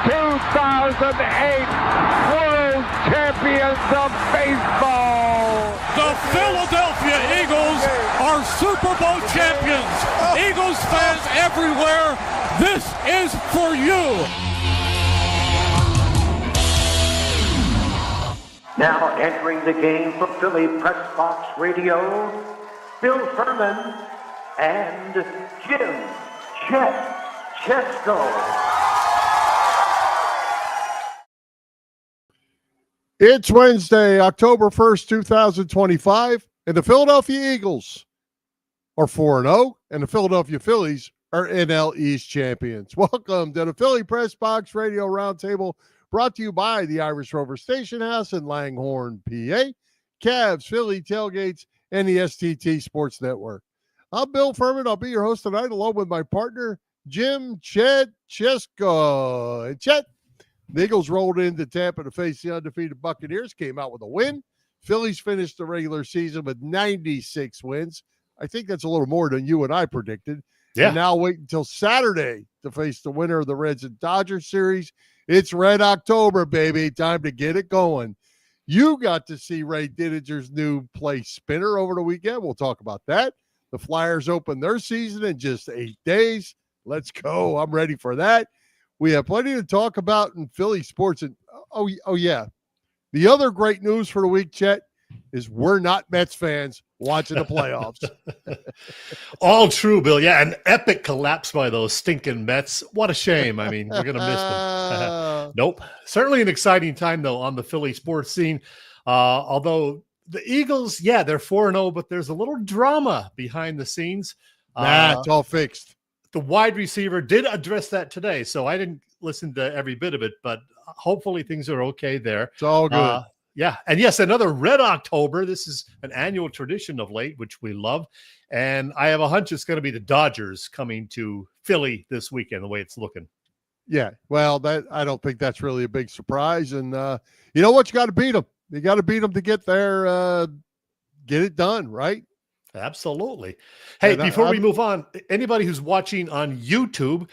2008 World Champions of Baseball. The Philadelphia Eagles are Super Bowl champions. Eagles fans everywhere, this is for you. Now entering the game for Philly Pressbox Radio, Bill Furman and Jim Chet Chesko. It's Wednesday, October 1st, 2025, and the Philadelphia Eagles are 4-0, and the Philadelphia Phillies are NLDS champions. Welcome to the Philly Pressbox Radio Roundtable, brought to you by the Irish Rover Station House in Langhorne, PA, Cavs, Philly Tailgates, and the STT Sports Network. I'm Bill Furman. I'll be your host tonight, along with my partner, Jim Chet Chesko. And Chet, the Eagles rolled into Tampa to face the undefeated Buccaneers, came out with a win. Phillies finished the regular season with 96 wins. I think that's a little more than you and I predicted. Yeah. And now wait until Saturday to face the winner of the Reds and Dodgers series. It's Red October, baby. Time to get it going. You got to see Ray Didinger's new play spinner over the weekend. We'll talk about that. The Flyers open their season in just 8 days. Let's go. I'm ready for that. We have plenty to talk about in Philly sports. And oh yeah. The other great news for the week, Chet, is we're not Mets fans watching the playoffs. All true, Bill. Yeah, an epic collapse by those stinking Mets. What a shame. I mean, we're going to miss them. Nope. Certainly an exciting time, though, on the Philly sports scene. Although the Eagles, yeah, they're 4-0, but there's a little drama behind the scenes. It's all fixed. The wide receiver did address that today, so I didn't listen to every bit of it, but hopefully things are okay there. It's all good. Yeah, and yes, another Red October. This is an annual tradition of late, which we love. And I have a hunch it's going to be the Dodgers coming to Philly this weekend, the way it's looking. Yeah, well, I don't think that's really a big surprise. And you know what? You got to beat them. You got to beat them to get there, get it done, right? Absolutely. Hey, before we move on, anybody who's watching on YouTube,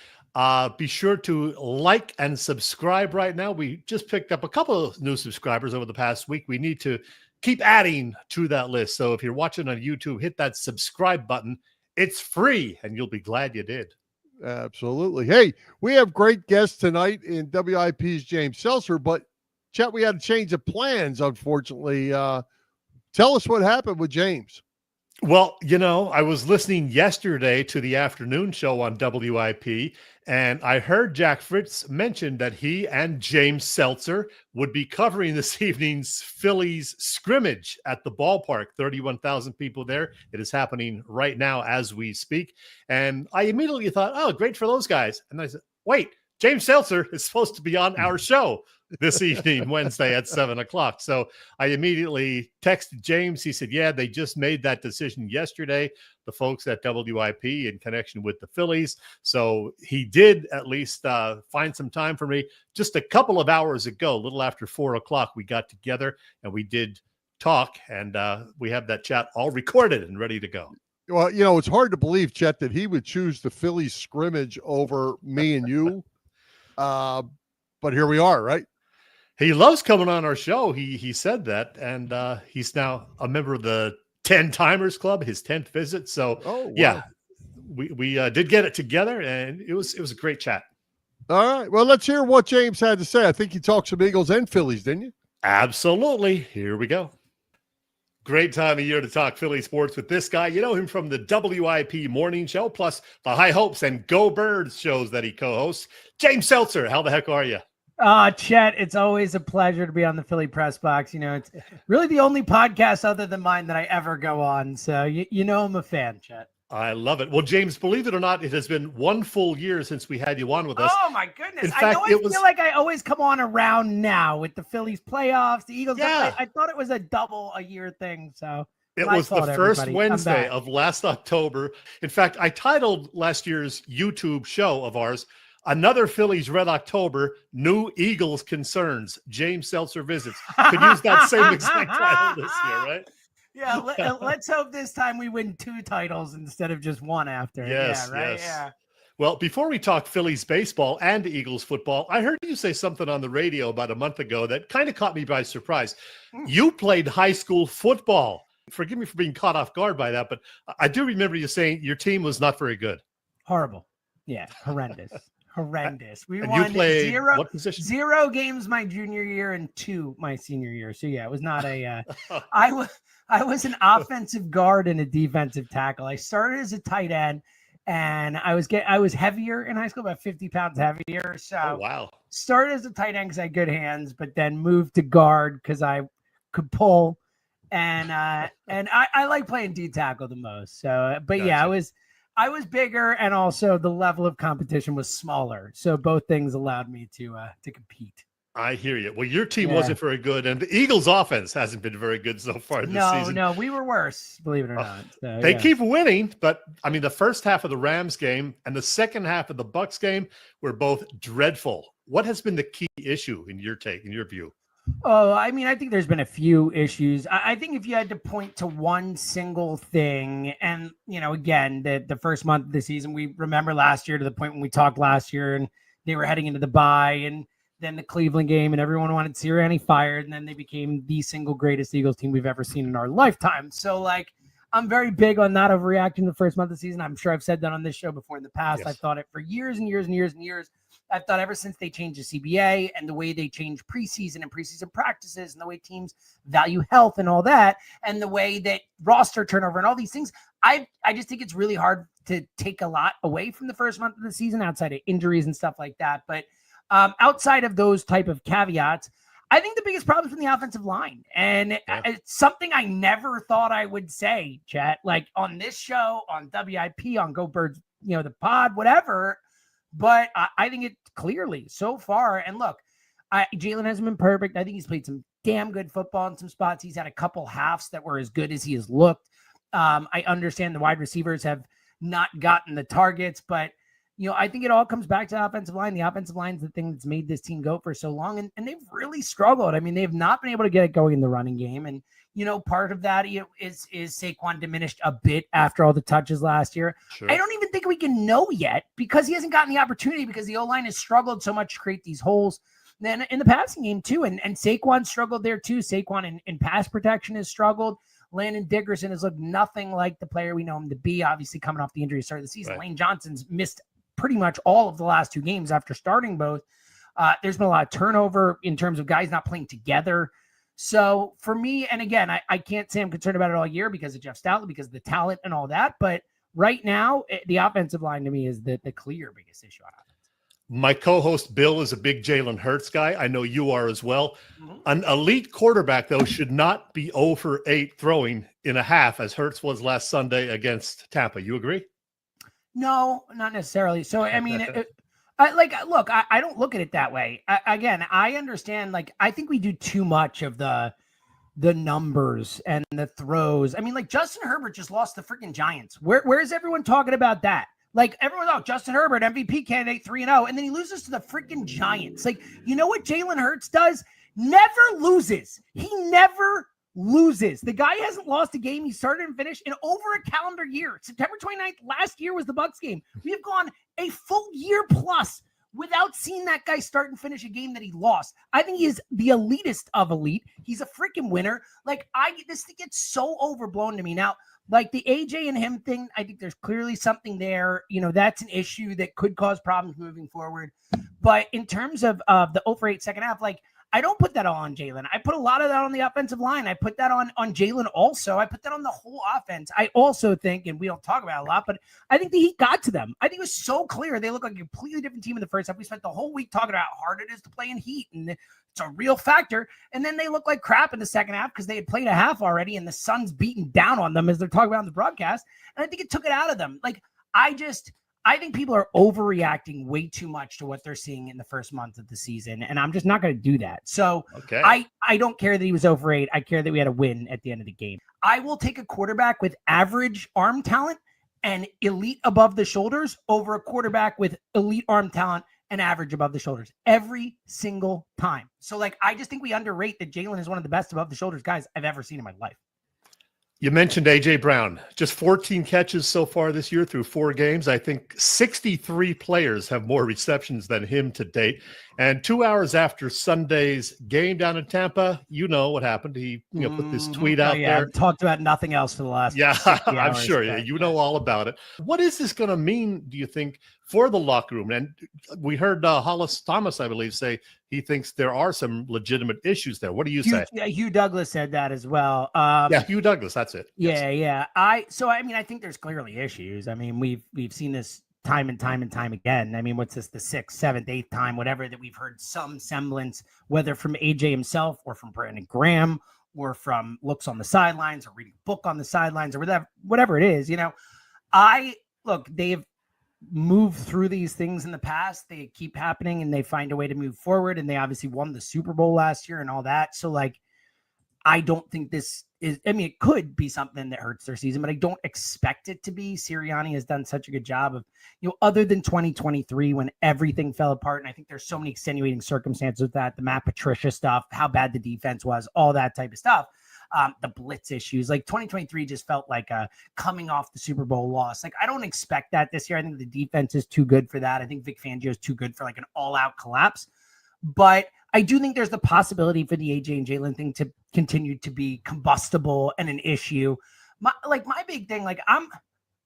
be sure to like and subscribe right now. We just picked up a couple of new subscribers over the past week. We need to keep adding to that list. So if you're watching on YouTube, hit that subscribe button. It's free, and you'll be glad you did. Absolutely. Hey, we have great guests tonight in WIP's James Seltzer, but Chet, we had a change of plans, unfortunately. Tell us what happened with James. Well, you know, I was listening yesterday to the afternoon show on WIP, and I heard Jack Fritz mention that he and James Seltzer would be covering this evening's Phillies scrimmage at the ballpark. 31,000 people there. It is happening right now as we speak. And I immediately thought, oh, great for those guys. And I said, wait, James Seltzer is supposed to be on our show this evening, Wednesday at 7:00. So I immediately texted James. He said, yeah, they just made that decision yesterday, the folks at WIP in connection with the Phillies. So he did at least find some time for me. Just a couple of hours ago, a little after 4:00, we got together and we did talk, and we have that chat all recorded and ready to go. Well, you know, it's hard to believe, Chet, that he would choose the Phillies scrimmage over me and you. But here we are, right? He loves coming on our show. He said that, and he's now a member of the 10 Timers Club, his 10th visit. So, wow. Yeah, we did get it together, and it was a great chat. All right. Well, let's hear what James had to say. I think you talked some Eagles and Phillies, didn't you? Absolutely. Here we go. Great time of year to talk Philly sports with this guy. You know him from the WIP morning show, plus the High Hopes and Go Birds shows that he co-hosts. James Seltzer, how the heck are you? Chet, it's always a pleasure to be on the Philly Press Box. You know, it's really the only podcast other than mine that I ever go on. So, you know I'm a fan, Chet. I love it. Well, James, believe it or not, it has been 1 full year since we had you on with us. Oh, my goodness. In fact, I feel like I always come on around now with the Phillies playoffs, the Eagles. Yeah. I thought it was a double a year thing. So it was the first Wednesday of last October. In fact, I titled last year's YouTube show of ours, Another Phillies Red October, New Eagles Concerns, James Seltzer Visits. Could use that same exact title this year, right? Yeah, let's hope this time we win 2 titles instead of just 1 after. Yes, yeah, right? yes. Yeah. Well, before we talk Phillies baseball and Eagles football, I heard you say something on the radio about a month ago that kind of caught me by surprise. You played high school football. Forgive me for being caught off guard by that, but I do remember you saying your team was not very good. Horrible. Yeah, horrendous. Horrendous. We And won you played what position? 0 games my junior year and 2 my senior year. So yeah, it was not a I was an offensive guard and a defensive tackle. I started as a tight end, and I was heavier in high school, about 50 pounds heavier. So wow. Started as a tight end because I had good hands, but then moved to guard because I could pull, and I like playing D tackle the most. So, but Gotcha. yeah, I was bigger, and also the level of competition was smaller. So both things allowed me to compete. I hear you. Well, your team wasn't very good, and the Eagles' offense hasn't been very good so far this season. No, we were worse, believe it or not. So, they keep winning, but I mean, the first half of the Rams game and the second half of the Bucs game were both dreadful. What has been the key issue in your view? Oh, I mean, I think there's been a few issues. I think if you had to point to one single thing, and, again, the first month of the season, we remember last year to the point when we talked last year and they were heading into the bye, and then the Cleveland game, and everyone wanted Sirianni fired, and then they became the single greatest Eagles team we've ever seen in our lifetime. So, I'm very big on not overreacting the first month of the season. I'm sure I've said that on this show before in the past. Yes. I've thought it for years and years and years and years. I've thought ever since they changed the CBA and the way they changed preseason and preseason practices and the way teams value health and all that, and the way that roster turnover and all these things, I just think it's really hard to take a lot away from the first month of the season outside of injuries and stuff like that. But outside of those type of caveats, I think the biggest problem is from the offensive line. And it's something I never thought I would say, Chet, like on this show, on WIP, on Go Birds, the pod, whatever. But I think it clearly so far. And look, Jalen hasn't been perfect. I think he's played some damn good football in some spots. He's had a couple halves that were as good as he has looked. I understand the wide receivers have not gotten the targets, but I think it all comes back to the offensive line. The offensive line is the thing that's made this team go for so long, and they've really struggled. I mean, they've not been able to get it going in the running game, and part of that is Saquon diminished a bit after all the touches last year. Sure. I don't even think we can know yet because he hasn't gotten the opportunity because the O-line has struggled so much to create these holes. Then in the passing game too, and Saquon struggled there too. Saquon in pass protection has struggled. Landon Dickerson has looked nothing like the player we know him to be, obviously coming off the injury to start the season. Right. Lane Johnson's missed pretty much all of the last 2 games after starting both. There's been a lot of turnover in terms of guys not playing together. So for me, and again, I can't say I'm concerned about it all year because of Jeff Stoutland, because of the talent and all that. But right now, the offensive line to me is the clear biggest issue on offense. My co-host Bill is a big Jalen Hurts guy. I know you are as well. Mm-hmm. An elite quarterback, though, should not be 0 for 8 throwing in a half as Hurts was last Sunday against Tampa. You agree? No, not necessarily. So, I mean, I don't look at it that way. I understand, I think we do too much of the numbers and the throws. I mean, Justin Herbert just lost the freaking Giants. Where's everyone talking about that? Justin Herbert, MVP candidate 3-0, and then he loses to the freaking Giants. You know what Jalen Hurts does? Never loses. He never loses. The guy hasn't lost a game he started and finished in over a calendar year. September 29th last year was the Bucs game. We have gone a full year plus without seeing that guy start and finish a game that he lost. I think he is the elitist of elite. He's a freaking winner. This thing gets so overblown to me. Now, the AJ and him thing, I think there's clearly something there. That's an issue that could cause problems moving forward. But in terms of the 0 for 8 second half, I don't put that all on Jalen. I put a lot of that on the offensive line. I put that on Jalen also. I put that on the whole offense. I also think, and we don't talk about it a lot, but I think the Heat got to them. I think it was so clear. They look like a completely different team in the first half. We spent the whole week talking about how hard it is to play in Heat, and it's a real factor. And then they look like crap in the second half because they had played a half already, and the sun's beating down on them as they're talking about in the broadcast. And I think it took it out of them. I think people are overreacting way too much to what they're seeing in the first month of the season, and I'm just not going to do that. So okay. I don't care that he was over 8. I care that we had a win at the end of the game. I will take a quarterback with average arm talent and elite above the shoulders over a quarterback with elite arm talent and average above the shoulders every single time. So I just think we underrate that Jalen is one of the best above the shoulders guys I've ever seen in my life. You mentioned A.J. Brown, just 14 catches so far this year through 4 games. I think 63 players have more receptions than him to date. And 2 hours after Sunday's game down in Tampa, you know what happened. He put this tweet out there. I've talked about nothing else for the last 60 I'm hours, sure you know all about it. What is this going to mean, do you think, for the locker room? And we heard Hollis Thomas, I believe, say he thinks there are some legitimate issues there. What do you say? Hugh Douglas said that as well. Hugh Douglas, that's it. Yeah, Yes. yeah. I think there's clearly issues. I mean, we've seen this time and time again. I mean, what's this, the 6th, 7th, 8th time, whatever, that we've heard some semblance, whether from AJ himself or from Brandon Graham or from looks on the sidelines or reading a book on the sidelines or whatever it is. They've moved through these things in the past. They keep happening and they find a way to move forward. And they obviously won the Super Bowl last year and all that. So I don't think this is, it could be something that hurts their season, but I don't expect it to be. Sirianni has done such a good job of, other than 2023 when everything fell apart. And I think there's so many extenuating circumstances with that, the Matt Patricia stuff, how bad the defense was, all that type of stuff. The blitz issues, 2023 just felt like a coming off the Super Bowl loss. I don't expect that this year. I think the defense is too good for that. I think Vic Fangio is too good for an all out collapse, but I do think there's the possibility for the AJ and Jalen thing to continue to be combustible and an issue. My big thing, I'm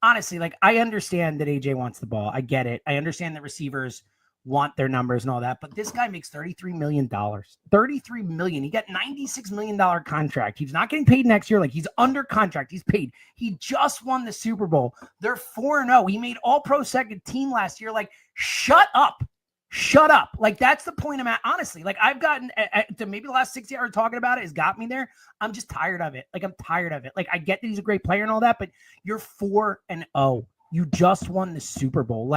honestly, I understand that AJ wants the ball. I get it. I understand that receivers want their numbers and all that, but this guy makes $33 million. $33 million. He got $96 million contract. He's not getting paid next year. He's under contract. He's paid. He just won the Super Bowl. They're 4-0. He made all-pro second team last year. Shut up. Shut up. That's the point I'm at. Honestly, I've gotten to maybe the last 60 hours talking about it has got me there. I'm just tired of it. I'm tired of it. I get that he's a great player and all that, but you're 4-0. You just won the Super Bowl.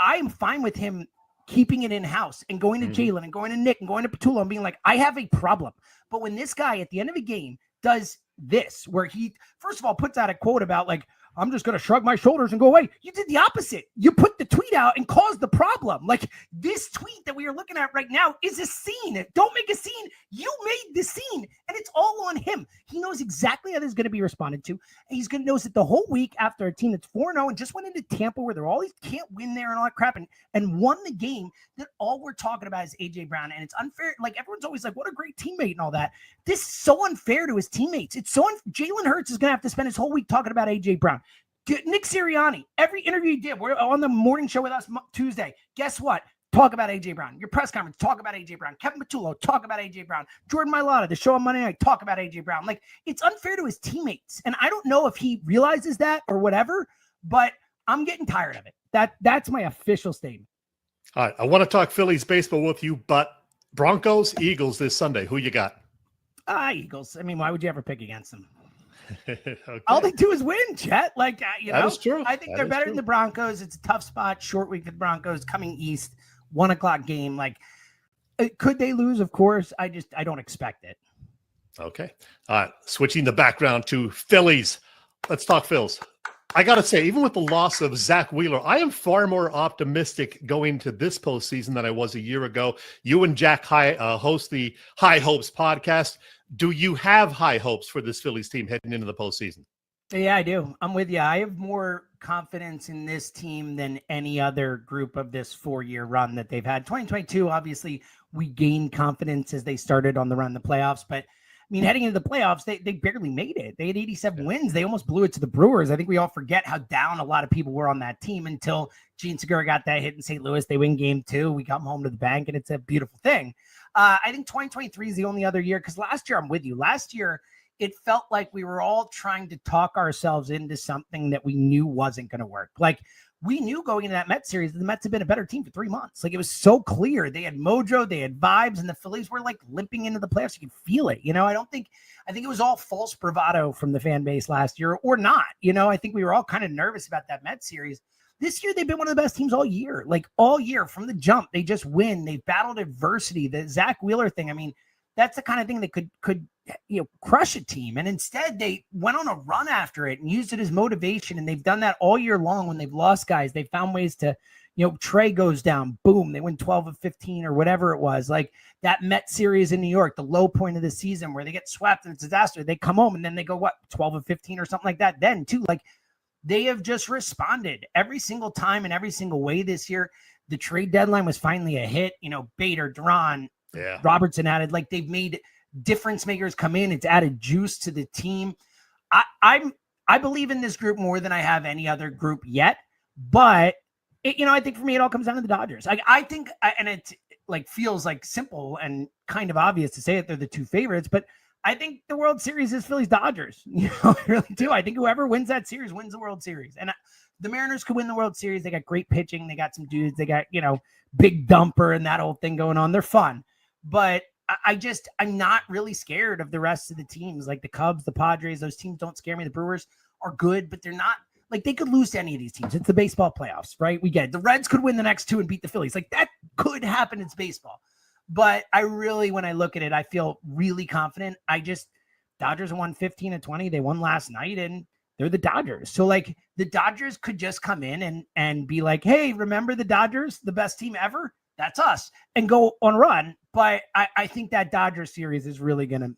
I'm fine with him keeping it in-house and going to Jalen and going to Nick and going to Patullo and being I have a problem. But when this guy at the end of the game does this, where he, first of all, puts out a quote about I'm just going to shrug my shoulders and go away. You did the opposite. You put the tweet out and caused the problem. This tweet that we are looking at right now is a scene. Don't make a scene. You made the scene and it's all on him. He knows exactly how this is going to be responded to. And he's going to know it the whole week after a team that's 4-0 and just went into Tampa where they're always can't win there and all that crap and won the game, that all we're talking about is AJ Brown. And it's unfair. Everyone's always what a great teammate and all that. This is so unfair to his teammates. It's so Jalen Hurts is going to have to spend his whole week talking about AJ Brown. Nick Sirianni, every interview he did, we're on the morning show with us Tuesday. Guess what? Talk about AJ Brown. Your press conference, talk about AJ Brown. Kevin Patullo, talk about AJ Brown. Jordan Mailata, the show on Monday night, talk about AJ Brown. It's unfair to his teammates. And I don't know if he realizes that or whatever, but I'm getting tired of it. That's my official statement. All right. I want to talk Phillies baseball with you, but Broncos, Eagles this Sunday. Who you got? Eagles. Why would you ever pick against them? Okay. All they do is win, Chet. That is true. I think they're better than the Broncos. It's a tough spot, short week for the Broncos coming east, 1:00 game. Could they lose? Of course. I don't expect it. Okay. All right. Switching the background to Phillies. Let's talk Phils. I got to say, even with the loss of Zach Wheeler, I am far more optimistic going to this postseason than I was a year ago. You and Jack host the High Hopes podcast. Do you have high hopes for this Phillies team heading into the postseason? Yeah, I do. I'm with you. I have more confidence in this team than any other group of this 4-year run that they've had. 2022, obviously, we gained confidence as they started on the run, the playoffs. But, heading into the playoffs, they barely made it. They had 87 wins. They almost blew it to the Brewers. I think we all forget how down a lot of people were on that team until Gene Segura got that hit in St. Louis. They win game 2. We come home to the bank, and it's a beautiful thing. I think 2023 is the only other year, because last year, I'm with you. Last year, it felt like we were all trying to talk ourselves into something that we knew wasn't going to work. We knew going into that Mets series that the Mets had been a better team for 3 months. It was so clear. They had mojo, they had vibes, and the Phillies were limping into the playoffs. You could feel it. I think it was all false bravado from the fan base last year, or not. I think we were all kind of nervous about that Mets series. This year, they've been one of the best teams all year. All year from the jump, they just win. They've battled adversity. The Zach Wheeler thing, that's the kind of thing that could crush a team. And instead, they went on a run after it and used it as motivation. And they've done that all year long when they've lost guys. They've found ways to, Trey goes down, boom, they win 12 of 15 or whatever it was. Like that Met series in New York, the low point of the season where they get swept and it's a disaster. They come home and then they go, 12 of 15 or something like that then too. Like they have just responded every single time in every single way this year. The trade deadline was finally a hit. Bader, Dejean, Robertson added. Like they've made difference makers come in. It's added juice to the team. I believe in this group more than I have any other group yet. But I think for me it all comes down to the Dodgers. I think, and it like feels like simple and kind of obvious to say that they're the two favorites, but I think the World Series is Phillies Dodgers. I really do. I think whoever wins that series wins the World Series. And the Mariners could win the World Series. They got great pitching. They got some dudes. They got, big dumper and that whole thing going on. They're fun. But I'm not really scared of the rest of the teams. Like the Cubs, the Padres, those teams don't scare me. The Brewers are good, but they're not like they could lose to any of these teams. It's the baseball playoffs, right? We get it. The Reds could win the next two and beat the Phillies. Like that could happen. It's baseball. But I really, when I look at it, I feel really confident. Dodgers won 15 of 20. They won last night and they're the Dodgers. So like the Dodgers could just come in and be like, hey, remember the Dodgers, the best team ever? That's us, and go on a run. But I think that Dodgers series is really going to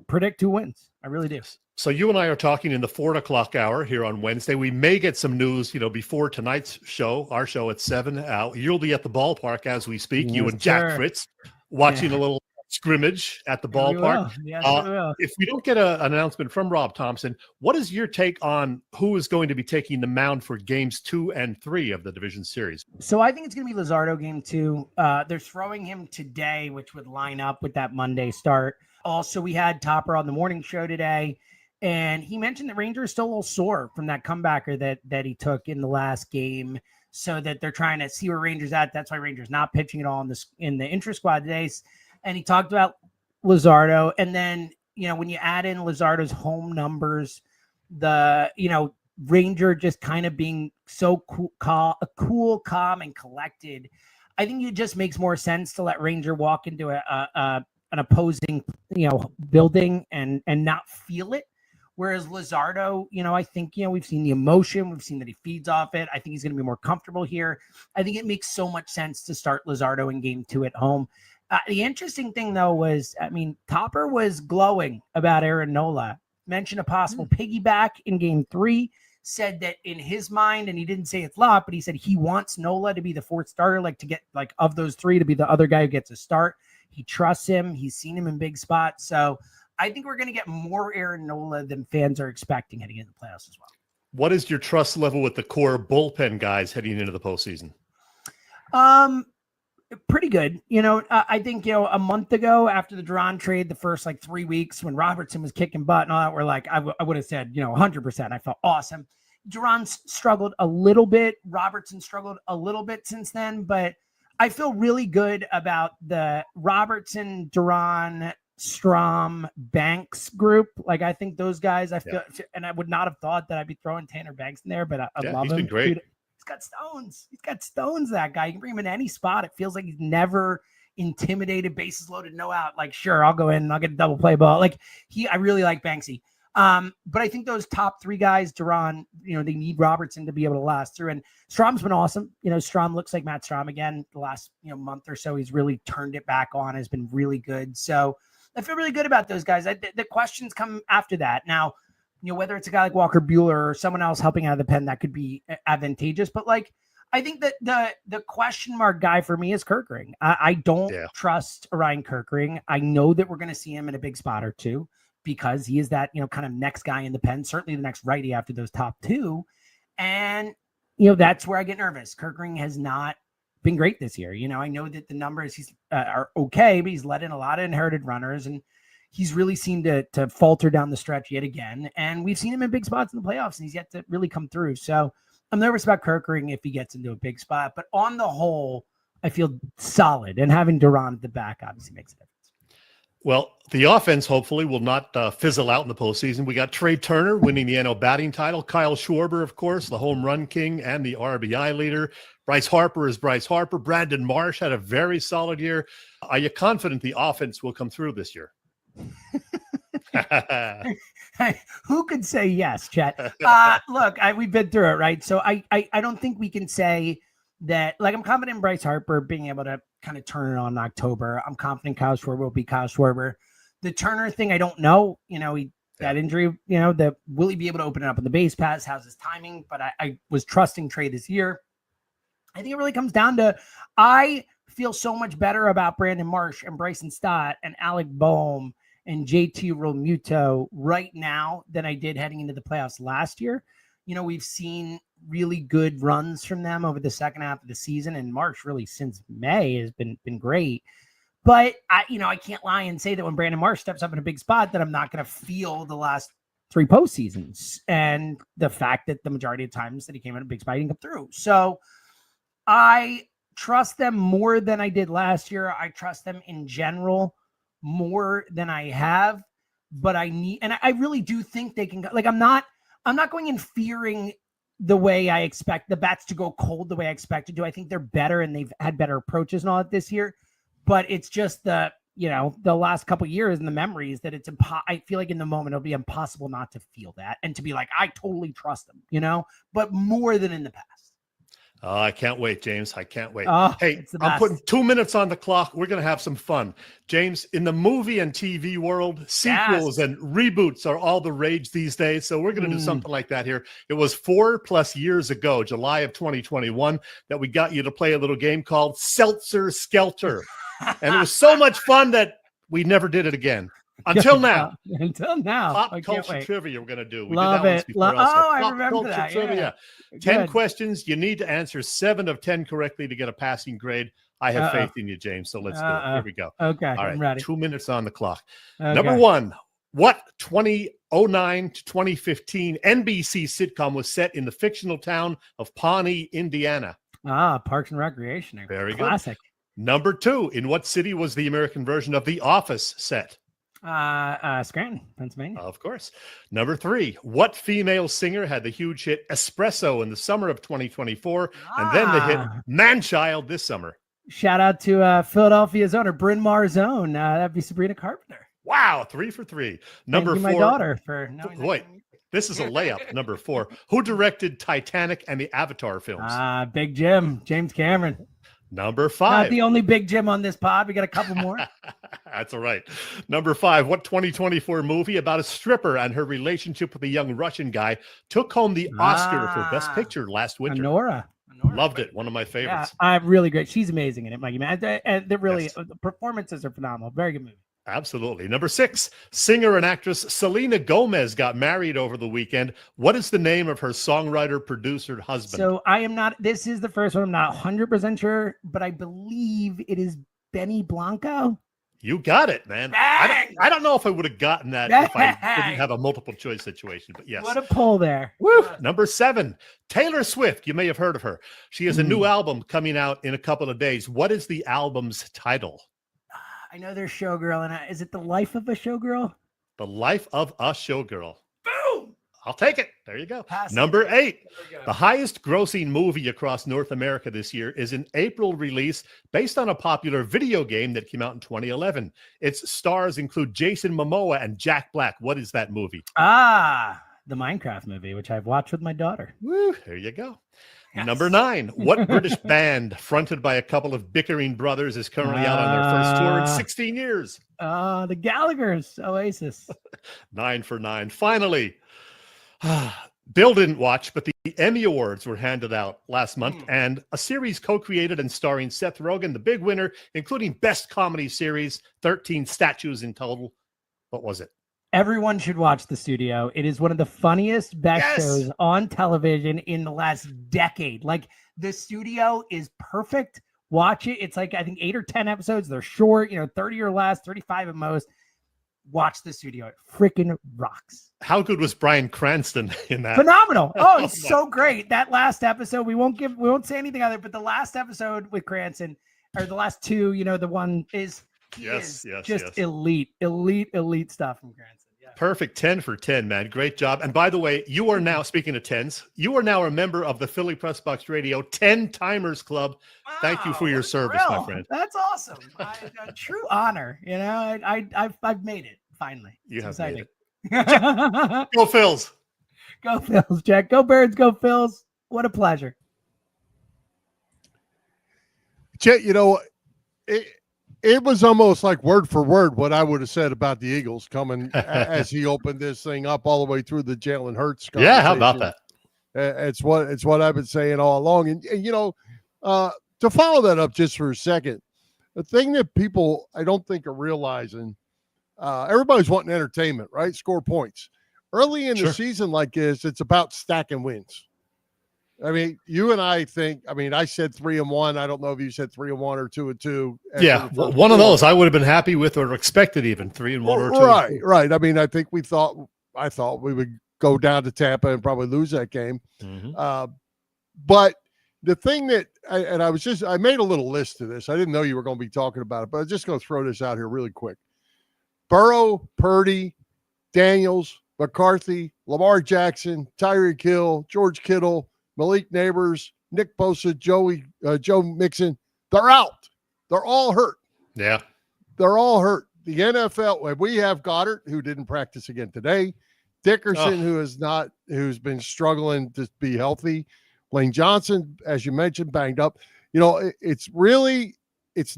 predict who wins. I really do. So you and I are talking in the 4:00 hour here on Wednesday. We may get some news, before tonight's show, our show at 7. You'll be at the ballpark as we speak. You and Jack Fritz watching a little scrimmage at the ballpark. Yes, we will. If we don't get an announcement from Rob Thompson, what is your take on who is going to be taking the mound for games 2 and 3 of the division series? So I think it's going to be Luzardo game 2. They're throwing him today, which would line up with that Monday start. Also, we had Topper on the morning show today, and he mentioned that Ranger is still a little sore from that comebacker that he took in the last game, so that they're trying to see where Ranger's at. That's why Ranger's not pitching at all in the intra-squad today. And he talked about Luzardo. And then, when you add in Luzardo's home numbers, the, Ranger just kind of being so cool, calm, and collected, I think it just makes more sense to let Ranger walk into an opposing, building and not feel it. Whereas Luzardo, I think, we've seen the emotion. We've seen that he feeds off it. I think he's going to be more comfortable here. I think it makes so much sense to start Luzardo in game 2 at home. The interesting thing, though, was, Topper was glowing about Aaron Nola, mentioned a possible piggyback in game 3, said that in his mind, and he didn't say it's locked, but he said he wants Nola to be the 4th starter, like to get, like, of those 3 to be the other guy who gets a start. He trusts him. He's seen him in big spots. So I think we're going to get more Aaron Nola than fans are expecting heading into the playoffs as well. What is your trust level with the core bullpen guys heading into the postseason? Pretty good. I think, a month ago after the Dejean trade, the first 3 weeks when Robertson was kicking butt and all that, we're like, I would have said, 100%. I felt awesome. Dejean struggled a little bit. Robertson struggled a little bit since then, but I feel really good about the Robertson, Dejean, Strom, Banks group. Like, I think those guys, I feel, and I would not have thought that I'd be throwing Tanner Banks in there, but I love him. He's been great. Dude, got stones. He's got stones, that guy. You can bring him in any spot. It feels like he's never intimidated, bases loaded, no out. Like, sure, I'll go in and I'll get a double play ball. Like, I really like Banksy. But I think those top 3 guys, Dejean, they need Robertson to be able to last through. And Strom's been awesome. Strom looks like Matt Strom again. The last month or so, he's really turned it back on, has been really good. So I feel really good about those guys. The questions come after that. Now, whether it's a guy like Walker Buehler or someone else helping out of the pen, that could be advantageous. But I think that the question mark guy for me is Kerkering. I don't trust Ryan Kerkering. I know that we're going to see him in a big spot or two because he is that, kind of next guy in the pen, certainly the next righty after those top 2. And, that's where I get nervous. Kerkering has not been great this year. I know that the numbers are okay, but he's let in a lot of inherited runners, and he's really seemed to falter down the stretch yet again. And we've seen him in big spots in the playoffs, and he's yet to really come through. So I'm nervous about Kerkering if he gets into a big spot. But on the whole, I feel solid. And having Dejean at the back obviously makes a difference. Well, the offense hopefully will not fizzle out in the postseason. We got Trey Turner winning the NL batting title. Kyle Schwarber, of course, the home run king and the RBI leader. Bryce Harper is Bryce Harper. Brandon Marsh had a very solid year. Are you confident the offense will come through this year? Who could say yes, Chet? Look, we've been through it, right? So I don't think we can say that, like, I'm confident in Bryce Harper being able to kind of turn it on in October. I'm confident Kyle Schwarber will be Kyle Schwarber. The Turner thing, I don't know. That injury, will he be able to open it up in the base pass? How's his timing? But I was trusting Trey this year. I think it really comes down to, I feel so much better about Brandon Marsh and Bryson Stott and Alec Boehm and JT Realmuto right now than I did heading into the playoffs last year. We've seen really good runs from them over the second half of the season, and Marsh really since May has been great. But I can't lie and say that when Brandon Marsh steps up in a big spot that I'm not going to feel the last 3 postseasons and the fact that the majority of times that he came in a big spot, he didn't come through. So I trust them more than I did last year. I trust them in general more than I have, but I really do think they can, like, I'm not going in fearing the way I expect the bats to go cold the way I expected to. I think they're better and they've had better approaches and all that this year, but it's just the last couple of years and the memories that I feel like in the moment, it'll be impossible not to feel that and to be like, I totally trust them, but more than in the past. I can't wait, James. I can't wait. Hey, I'm putting 2 minutes on the clock. We're going to have some fun. James, in the movie and TV world, sequels and reboots are all the rage these days. So we're going to do something like that here. It was 4+ years ago, July of 2021, that we got you to play a little game called Seltzer Skelter. And it was so much fun that we never did it again. Until now. Pop culture trivia we're going to do. We Love did that it. once before also. I remember that. Trivia. Yeah. 10 questions. You need to answer 7 of 10 correctly to get a passing grade. I have faith in you, James. So let's do it. Here we go. Okay. All right. I'm ready. 2 minutes on the clock. Okay. Number 1. What 2009 to 2015 NBC sitcom was set in the fictional town of Pawnee, Indiana? Parks and Recreation. Very Classic. good. Number 2. In what city was the American version of The Office set? Scranton, Pennsylvania. Of course. Number 3. What female singer had the huge hit Espresso in the summer of 2024 and then the hit Man-Child this summer? Shout out to Philadelphia's owner, Bryn Mawr's own. That'd be Sabrina Carpenter. Wow, 3 for 3. Number 4. My daughter for wait. This is a layup. Number 4. Who directed Titanic and the Avatar films? Big Jim, James Cameron. Number 5. Not the only Big Jim on this pod. We got a couple more. That's all right. Number 5. What 2024 movie about a stripper and her relationship with a young Russian guy took home the Oscar for Best Picture last winter? Nora. Loved it. One of my favorites. Yeah, really great. She's amazing in it, Mikey. Man, and the performances are phenomenal. Very good movie. Absolutely. Number 6, singer and actress Selena Gomez got married over the weekend. What is the name of her songwriter, producer, husband? So this is the first one. I'm not 100% sure, but I believe it is Benny Blanco. You got it, man. I don't know if I would have gotten that if I didn't have a multiple choice situation, but yes. What a pull there. Woo. Number 7, Taylor Swift. You may have heard of her. She has a new album coming out in a couple of days. What is the album's title? I know there's Showgirl, and is it The Life of a Showgirl? The Life of a Showgirl. Boom! I'll take it. There you go. Number 8. The highest grossing movie across North America this year is an April release based on a popular video game that came out in 2011. Its stars include Jason Momoa and Jack Black. What is that movie? The Minecraft movie, which I've watched with my daughter. Woo, there you go. Yes. Number 9. What British band fronted by a couple of bickering brothers is currently out on their first tour in 16 years? The Gallaghers, Oasis. 9 for 9. Finally, Bill didn't watch, but the Emmy Awards were handed out last month, and a series co-created and starring Seth Rogen, the big winner, including Best Comedy Series, 13 statues in total. What was it? Everyone should watch The Studio. It is one of the funniest, best shows on television in the last decade. Like, The Studio is perfect. Watch it. It's like, I think 8 or 10 episodes. They're short, 30 or less, 35 at most. Watch The Studio. It freaking rocks. How good was Bryan Cranston in that? Phenomenal. Oh, it's so great. That last episode, we won't say anything other, but the last episode with Cranston, or the last 2, the one is elite stuff from Cranston. Yeah. Perfect. 10 for 10, man. Great job. And by the way, you are now, speaking of 10s, you are now a member of the Philly Pressbox Radio 10 Timers Club. Wow, thank you for your service, my friend. That's awesome. A true honor. I've made it finally. You have exciting. made it. Go Phils. Go Phils, Jack. Go Birds. Go Phils. What a pleasure. Chet, it was almost like word for word what I would have said about the Eagles coming as he opened this thing up all the way through the Jalen Hurts conversation. Yeah, how about that? It's what I've been saying all along. And to follow that up just for a second, the thing that people I don't think are realizing, everybody's wanting entertainment, right? Score points. Early in the season like this, it's about stacking wins. I mean, you and I think, I said 3-1. I don't know if you said 3-1 or 2-2. Yeah, one of those I would have been happy with or expected even 3-1 or 2. Right. I mean, I think I thought we would go down to Tampa and probably lose that game. Mm-hmm. But the thing that, I made a little list of this. I didn't know you were going to be talking about it, but I'm just going to throw this out here really quick. Burrow, Purdy, Daniels, McCarthy, Lamar Jackson, Tyreek Hill, George Kittle, Malik Neighbors, Nick Bosa, Joe Mixon, they're out. They're all hurt. Yeah. They're all hurt. The NFL, we have Goddard, who didn't practice again today. Dickerson, who's been struggling to be healthy. Lane Johnson, as you mentioned, banged up. It's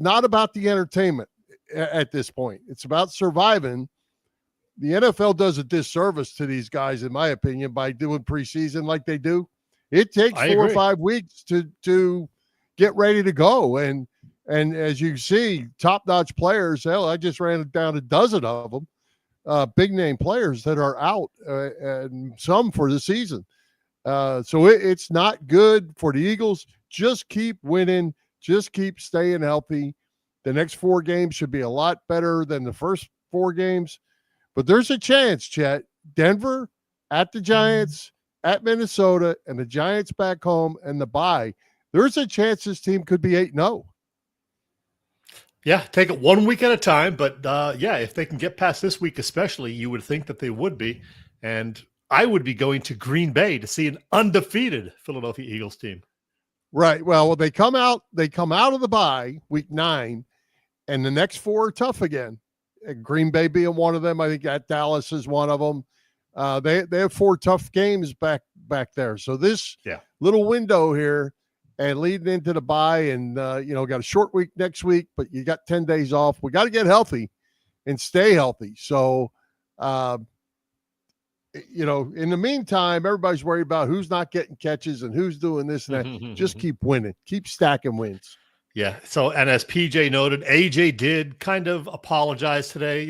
not about the entertainment at this point. It's about surviving. The NFL does a disservice to these guys, in my opinion, by doing preseason like they do. It takes 4 or 5 weeks to get ready to go. And as you see, top-notch players, hell, I just ran down a dozen of them, big-name players that are out, and some for the season. So it's not good for the Eagles. Just keep winning. Just keep staying healthy. The next 4 games should be a lot better than the first 4 games. But there's a chance, Chet. Denver, at the Giants, at Minnesota, and the Giants back home, and the bye. There's a chance this team could be 8-0. Yeah, take it 1 week at a time. But, if they can get past this week especially, you would think that they would be. And I would be going to Green Bay to see an undefeated Philadelphia Eagles team. Right. Well, they come out of the bye week 9, and the next 4 are tough again. Green Bay being one of them. I think at Dallas is one of them. They have 4 tough games back there. So this little window here and leading into the bye, and got a short week next week, but you got 10 days off. We got to get healthy and stay healthy. So, in the meantime, everybody's worried about who's not getting catches and who's doing this and that. Just keep winning. Keep stacking wins. Yeah. So, and as PJ noted, AJ did kind of apologize today,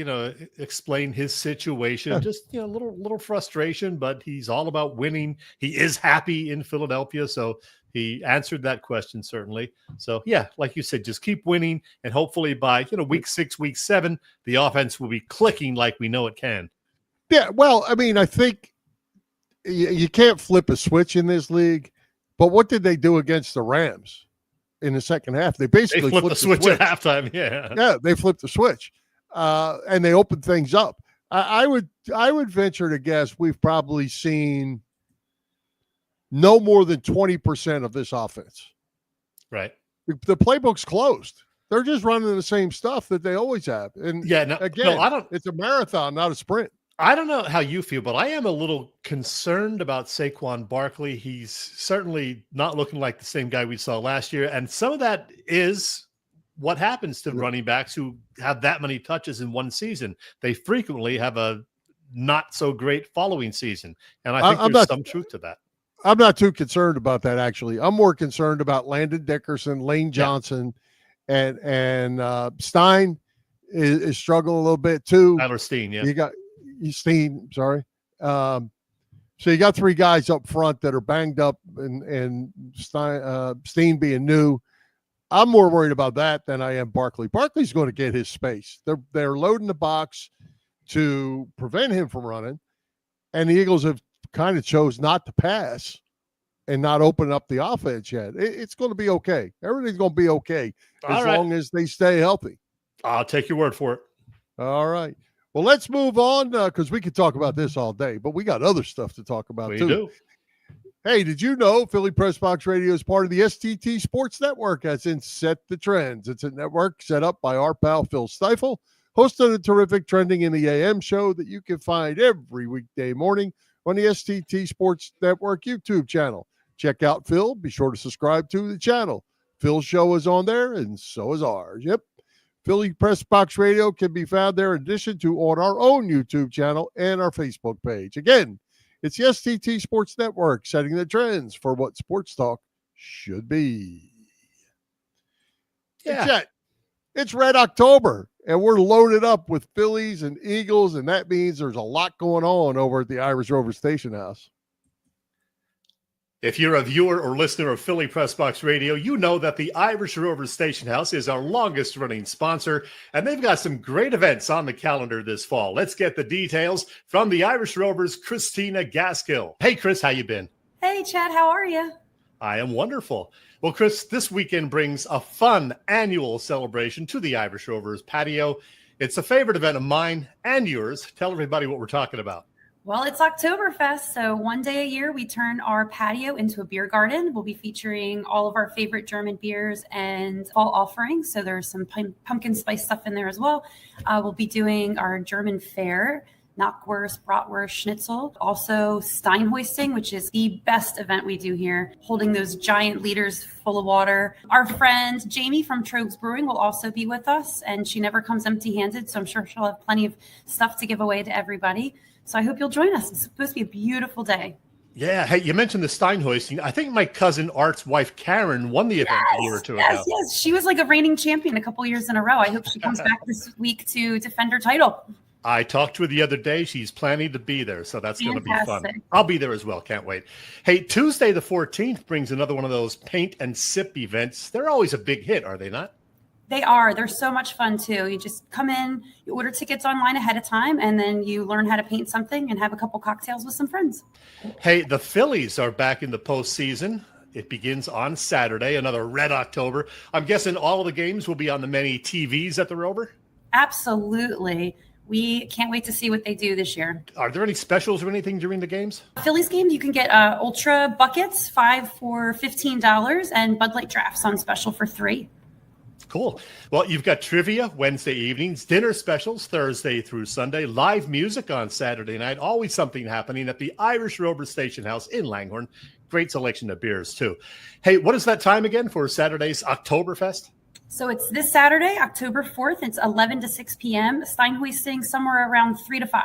explain his situation, just, a little frustration, but he's all about winning. He is happy in Philadelphia. So he answered that question, certainly. So yeah, like you said, just keep winning. And hopefully by, week 6, week 7, the offense will be clicking like we know it can. Yeah. Well, I think you can't flip a switch in this league, but what did they do against the Rams? In the second half, they basically flipped the switch at halftime. Yeah, they flipped the switch, and they opened things up. I would venture to guess we've probably seen no more than 20% of this offense. Right. The playbook's closed. They're just running the same stuff that they always have. And it's a marathon, not a sprint. I don't know how you feel, but I am a little concerned about Saquon Barkley. He's certainly not looking like the same guy we saw last year. And some of that is what happens to running backs who have that many touches in one season. They frequently have a not so great following season. And I think there's some truth to that. I'm not too concerned about that, actually. I'm more concerned about Landon Dickerson, Lane Johnson, and Stein is struggling a little bit too. Tyler Steen, yeah. You got Steen, sorry. So you got 3 guys up front that are banged up, and Steen being new. I'm more worried about that than I am Barkley. Barkley's going to get his space. They're loading the box to prevent him from running, and the Eagles have kind of chose not to pass and not open up the offense yet. It's going to be okay. Everything's going to be okay as long as they stay healthy. I'll take your word for it. All right. Well, let's move on because we could talk about this all day, but we got other stuff to talk about too. We do. Hey, did you know Philly Pressbox Radio is part of the STT Sports Network, as in Set the Trends? It's a network set up by our pal Phil Stiefel, host of the terrific Trending in the AM show that you can find every weekday morning on the STT Sports Network YouTube channel. Check out Phil. Be sure to subscribe to the channel. Phil's show is on there, and so is ours. Yep. Philly Pressbox Radio can be found there in addition to on our own YouTube channel and our Facebook page. Again, it's the STT Sports Network setting the trends for what sports talk should be. Yeah. Chet, it's Red October, and we're loaded up with Phillies and Eagles, and that means there's a lot going on over at the Irish Rover Station House. If you're a viewer or listener of Philly Pressbox Radio, you know that the Irish Rover Station House is our longest running sponsor, and they've got some great events on the calendar this fall. Let's get the details from the Irish Rover's Christina Gaskill. Hey, Chris, how you been? Hey, Chad, how are you? I am wonderful. Well, Chris, this weekend brings a fun annual celebration to the Irish Rover's patio. It's a favorite event of mine and yours. Tell everybody what we're talking about. Well, it's Oktoberfest, so one day a year we turn our patio into a beer garden. We'll be featuring all of our favorite German beers and fall offerings, so there's some pumpkin spice stuff in there as well. We'll be doing our German fare, Knockwurst, Bratwurst, Schnitzel. Also stein hoisting, which is the best event we do here, holding those giant liters full of water. Our friend Jamie from Trogs Brewing will also be with us, and she never comes empty-handed, so I'm sure she'll have plenty of stuff to give away to everybody. So I hope you'll join us. It's supposed to be a beautiful day. Yeah. Hey, you mentioned the stein hoisting. I think my cousin Art's wife, Karen, won the event a year or two ago. Yes. She was like a reigning champion a couple years in a row. I hope she comes back this week to defend her title. I talked to her the other day. She's planning to be there, so that's going to be fun. I'll be there as well. Can't wait. Hey, Tuesday the 14th brings another one of those paint and sip events. They're always a big hit, are they not? They are. They're so much fun, too. You just come in, you order tickets online ahead of time, and then you learn how to paint something and have a couple cocktails with some friends. Hey, the Phillies are back in the postseason. It begins on Saturday, another Red October. I'm guessing all of the games will be on the many TVs at the Rover? Absolutely. We can't wait to see what they do this year. Are there any specials or anything during the games? Phillies game, you can get Ultra Buckets, 5 for $15, and Bud Light Drafts on special for $3. Cool. Well, you've got trivia Wednesday evenings, dinner specials Thursday through Sunday, live music on Saturday night, always something happening at the Irish Rover Station House in Langhorne. Great selection of beers, too. Hey, what is that time again for Saturday's Oktoberfest? So it's this Saturday, October 4th. It's 11 to 6 p.m. Stein hoisting somewhere around 3 to 5.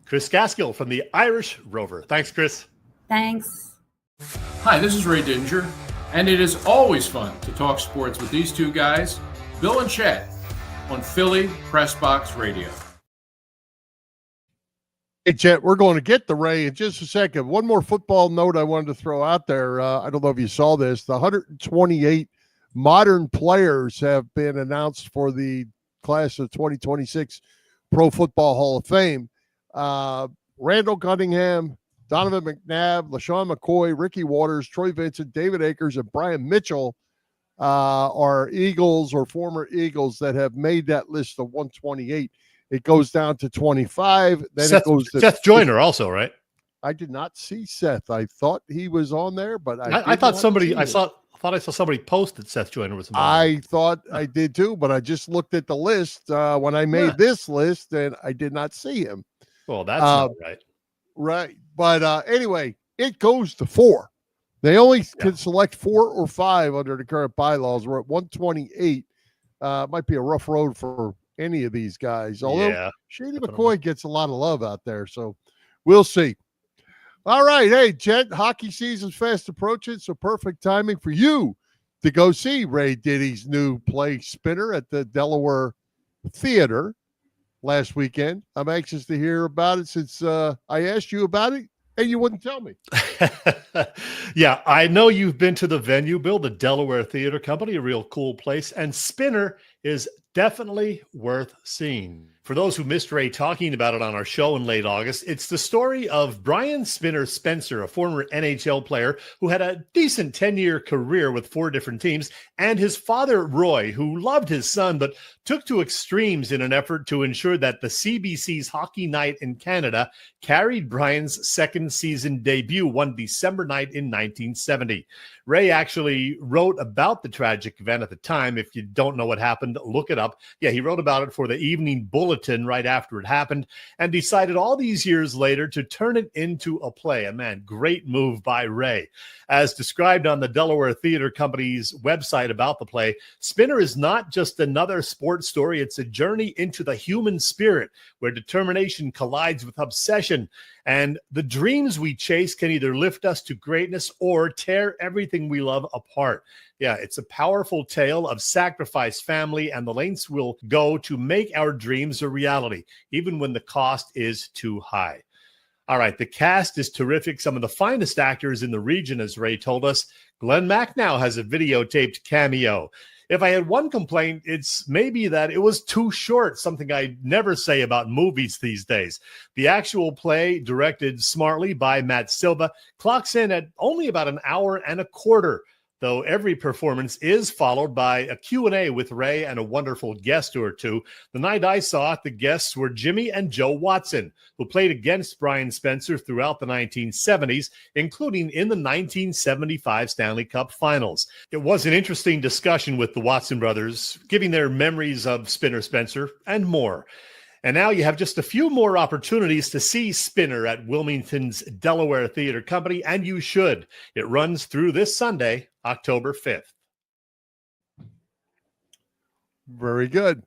Chris Gaskill from the Irish Rover. Thanks, Chris. Thanks. Hi, this is Ray Dinger. And it is always fun to talk sports with these two guys, Bill and Chet, on Philly Pressbox Radio. Hey, Chet, we're going to get the Ray in just a second. One more football note I wanted to throw out there. I don't know if you saw this. The 128 modern players have been announced for the class of 2026 Pro Football Hall of Fame. Randall Cunningham, Donovan McNabb, LaShawn McCoy, Ricky Waters, Troy Vincent, David Akers, and Brian Mitchell are Eagles or former Eagles that have made that list of 128. It goes down to 25. Then it goes to Seth Joyner also, right? I did not see Seth. I thought he was on there, but I thought somebody. I saw somebody posted Seth Joyner was. I thought I did too, but I just looked at the list when I made this list, and I did not see him. Well, that's not right. Right. But anyway, it goes to 4. They only can select 4 or 5 under the current bylaws. We're at 128. Might be a rough road for any of these guys. Although Shady McCoy gets a lot of love out there. So we'll see. All right. Hey, Chet, hockey season's fast approaching. So perfect timing for you to go see Ray Diddy's new play Spinner at the Delaware Theater last weekend. I'm anxious to hear about it since I asked you about it and you wouldn't tell me. Yeah, I know you've been to the venue, Bill, the Delaware Theater Company, a real cool place. And Spinner is definitely worth seeing. For those who missed Ray talking about it on our show in late August, it's the story of Brian Spinner Spencer, a former NHL player who had a decent 10-year career with 4 different teams, and his father, Roy, who loved his son but took to extremes in an effort to ensure that the CBC's Hockey Night in Canada carried Brian's second season debut one December night in 1970. Ray actually wrote about the tragic event at the time. If you don't know what happened, look it up. Yeah, he wrote about it for the Evening Bulletin bulletin right after it happened and decided all these years later to turn it into a play. And man, great move by Ray. As described on the Delaware Theater Company's website about the play, Spinner is not just another sports story. It's a journey into the human spirit where determination collides with obsession. And the dreams we chase can either lift us to greatness or tear everything we love apart. Yeah, it's a powerful tale of sacrifice, family, and the lengths we'll go to make our dreams a reality, even when the cost is too high. All right, the cast is terrific. Some of the finest actors in the region, as Ray told us. Glenn Macnow has a videotaped cameo. If I had one complaint, it's maybe that it was too short, something I never say about movies these days. The actual play, directed smartly by Matt Silva, clocks in at only about an hour and a quarter, though every performance is followed by a Q&A with Ray and a wonderful guest or two. The night I saw it, the guests were Jimmy and Joe Watson, who played against Brian Spencer throughout the 1970s, including in the 1975 Stanley Cup Finals. It was an interesting discussion with the Watson brothers, giving their memories of Spinner Spencer and more. And now you have just a few more opportunities to see Spinner at Wilmington's Delaware Theater Company, and you should. It runs through this Sunday, October 5th. Very good.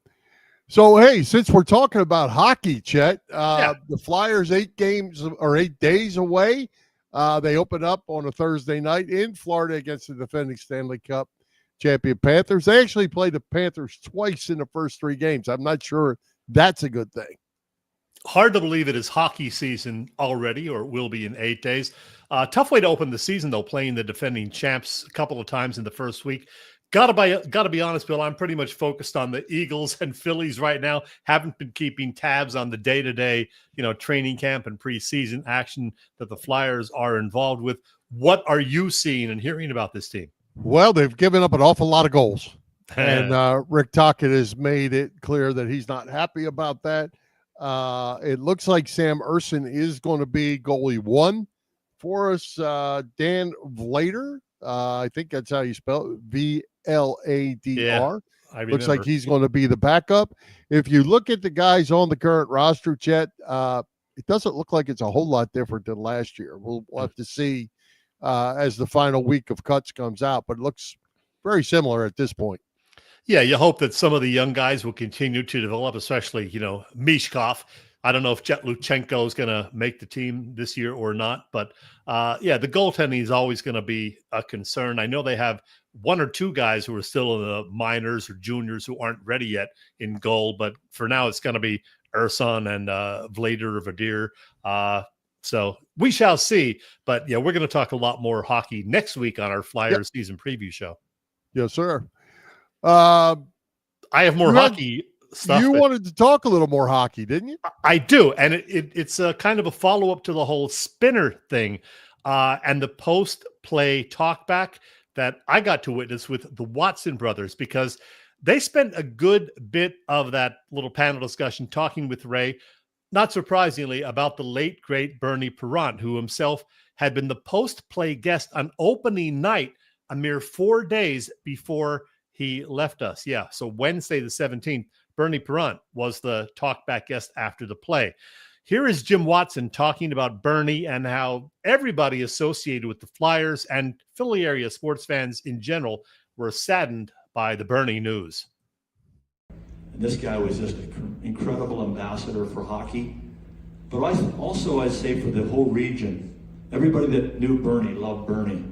So, hey, since we're talking about hockey, Chet, the Flyers 8 days away. They open up on a Thursday night in Florida against the defending Stanley Cup champion Panthers. They actually played the Panthers twice in the first 3 games. I'm not sure that's a good thing. Hard to believe it is hockey season already, or it will be in 8 days. Tough way to open the season, though, playing the defending champs a couple of times in the first week. Gotta be honest, Bill, I'm pretty much focused on the Eagles and Phillies right now. Haven't been keeping tabs on the day-to-day, training camp and preseason action that the Flyers are involved with. What are you seeing and hearing about this team? Well, they've given up an awful lot of goals. And Rick Tocchet has made it clear that he's not happy about that. It looks like Sam Ersson is going to be goalie 1 for us. Dan Vlader, I think that's how you spell it, Vladr. Yeah, looks like he's going to be the backup. If you look at the guys on the current roster, Chet, it doesn't look like it's a whole lot different than last year. We'll have to see as the final week of cuts comes out, but it looks very similar at this point. Yeah, you hope that some of the young guys will continue to develop, especially, Mishkov. I don't know if Jet Luchenko is going to make the team this year or not, but the goaltending is always going to be a concern. I know they have 1 or 2 guys who are still in the minors or juniors who aren't ready yet in goal, but for now it's going to be Ersson and Vladr. So we shall see. But yeah, we're going to talk a lot more hockey next week on our Flyers season preview show. Yes, sir. I have more hockey stuff. You wanted to talk a little more hockey, didn't you? I do. And it's a kind of a follow-up to the whole Spinner thing and the post-play talkback that I got to witness with the Watson brothers, because they spent a good bit of that little panel discussion talking with Ray, not surprisingly, about the late, great Bernie Parent, who himself had been the post-play guest on opening night a mere 4 days before he left us. Yeah, so Wednesday the 17th, Bernie Parent was the talkback guest after the play. Here is Jim Watson talking about Bernie and how everybody associated with the Flyers and Philly area sports fans in general were saddened by the Bernie news. And this guy was just an incredible ambassador for hockey. But I'd say for the whole region, everybody that knew Bernie loved Bernie.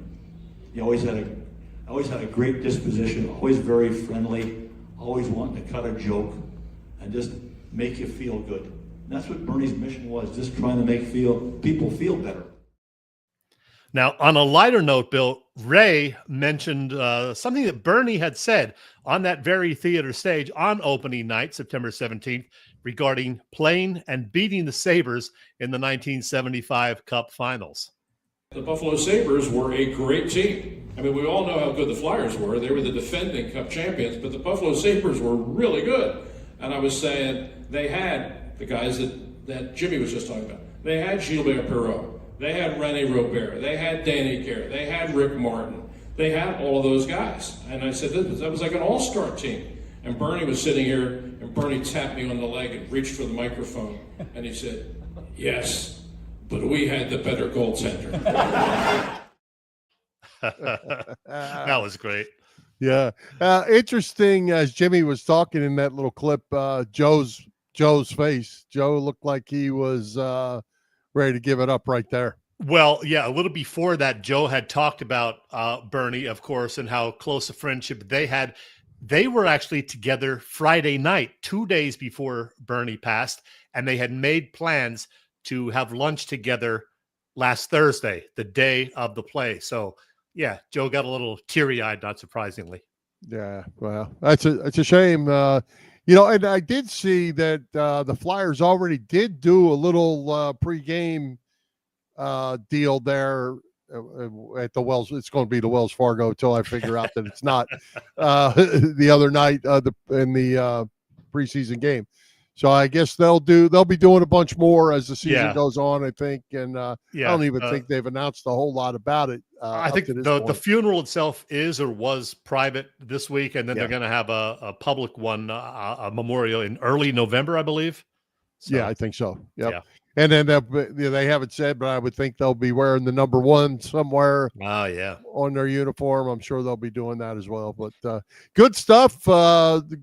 He always had a great disposition, always very friendly, always wanting to cut a joke and just make you feel good. And that's what Bernie's mission was, just trying to make people feel better. Now, on a lighter note, Bill, Ray mentioned something that Bernie had said on that very theater stage on opening night, September 17th, regarding playing and beating the Sabres in the 1975 Cup Finals. The Buffalo Sabres were a great team. I mean, we all know how good the Flyers were. They were the defending Cup champions, but the Buffalo Sabres were really good. And I was saying they had the guys that Jimmy was just talking about. They had Gilbert Perreault. They had René Robert. They had Danny Kerr. They had Rick Martin. They had all of those guys. And I said that was like an all-star team. And Bernie was sitting here, and Bernie tapped me on the leg and reached for the microphone, and he said, "Yes, but we had the better goaltender." That was great. Yeah. Interesting, as Jimmy was talking in that little clip, Joe's face. Joe looked like he was ready to give it up right there. Well, yeah, a little before that, Joe had talked about Bernie, of course, and how close a friendship they had. They were actually together Friday night, 2 days before Bernie passed, and they had made plans to have lunch together last Thursday, the day of the play. So, yeah, Joe got a little teary-eyed, not surprisingly. Yeah, well, it's a shame. And I did see that the Flyers already did do a little pregame deal there at the Wells. It's going to be the Wells Fargo until I figure out that it's not the other night in the preseason game. So I guess they'll be doing a bunch more as the season goes on, I think. And I don't even think they've announced a whole lot about it. I think the funeral itself is or was private this week, and then they're going to have a public one, a memorial in early November, I believe. So, yeah, I think so. Yep. Yeah. And then they haven't said, but I would think they'll be wearing the number 1 somewhere. Oh, yeah. On their uniform. I'm sure they'll be doing that as well. But good stuff.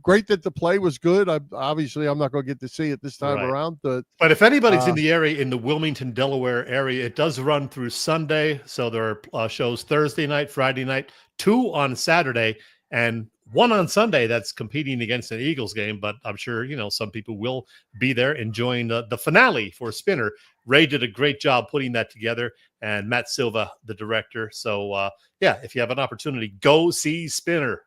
Great that the play was good. Obviously, I'm not going to get to see it this time around. But if anybody's in the area, in the Wilmington, Delaware area, it does run through Sunday. So there are shows Thursday night, Friday night, 2 on Saturday, and 1 on Sunday that's competing against an Eagles game. But I'm sure, some people will be there enjoying the finale for Spinner. Ray did a great job putting that together, and Matt Silva, the director. So, if you have an opportunity, go see Spinner.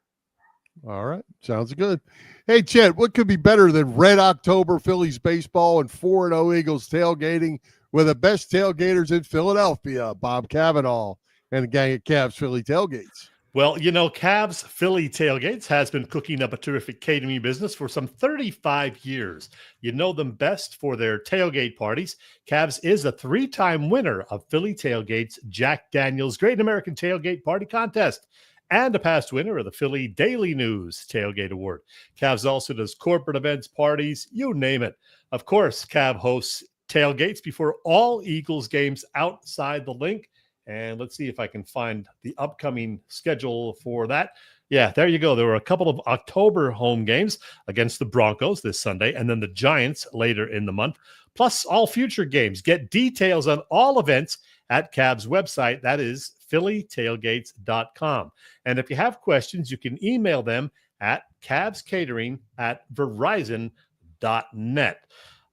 All right. Sounds good. Hey, Chet, what could be better than Red October Phillies baseball and 4-0 Eagles tailgating with the best tailgaters in Philadelphia, Bob Cavanaugh and a gang of Cavs Philly tailgates? Well, Cavs Philly Tailgates has been cooking up a terrific catering business for some 35 years. You know them best for their tailgate parties. Cavs is a 3-time winner of Philly Tailgate's Jack Daniels Great American Tailgate Party Contest and a past winner of the Philly Daily News Tailgate Award. Cavs also does corporate events, parties, you name it. Of course, Cav hosts tailgates before all Eagles games outside the link. And let's see if I can find the upcoming schedule for that. Yeah, there you go. There were a couple of October home games against the Broncos this Sunday, and then the Giants later in the month, plus all future games. Get details on all events at Cavs' website. That is phillytailgates.com. And if you have questions, you can email them at cavscatering@verizon.net.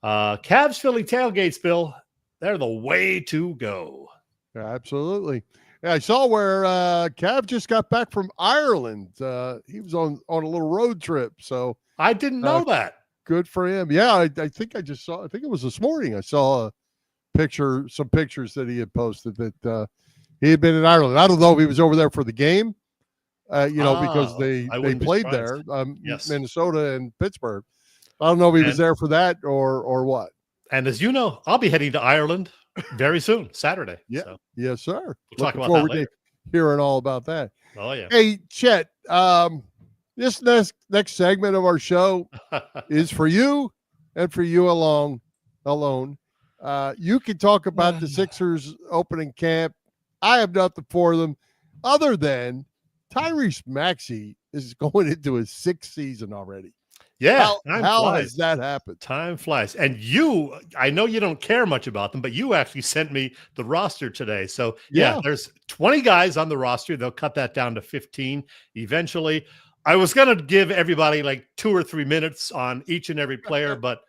Cavs Philly Tailgates, Bill, they're the way to go. Absolutely. Yeah, I saw where Cav just got back from Ireland. He was on a little road trip. So I didn't know that. Good for him. Yeah, I think I just saw. I think it was this morning. I saw some pictures that he had posted that he had been in Ireland. I don't know if he was over there for the game. Because they played there, yes. Minnesota and Pittsburgh. I don't know if he was there for that or what. And as you know, I'll be heading to Ireland very soon, Saturday. Yeah. So. Yes, sir. We'll talk about that later. Hearing all about that. Oh, yeah. Hey, Chet, this next segment of our show is for you and for you alone. You can talk about the Sixers opening camp. I have nothing for them other than Tyrese Maxey is going into his 6th season already. Yeah. How has that happened? Time flies. And I know you don't care much about them, but you actually sent me the roster today. So, yeah, there's 20 guys on the roster. They'll cut that down to 15 eventually. I was going to give everybody like 2 or 3 minutes on each and every player, but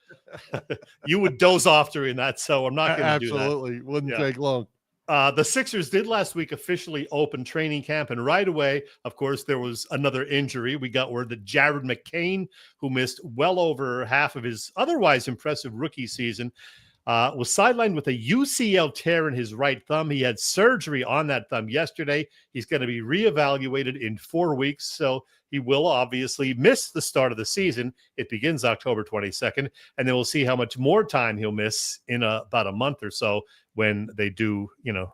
you would doze off during that. So I'm not going to do that. Absolutely. Wouldn't take long. The Sixers did last week officially open training camp, and right away, of course, there was another injury. We got word that Jared McCain, who missed well over half of his otherwise impressive rookie season, was sidelined with a UCL tear in his right thumb. He had surgery on that thumb yesterday. He's going to be reevaluated in 4 weeks, so he will obviously miss the start of the season. It begins October 22nd, and then we'll see how much more time he'll miss in about a month or so when they do,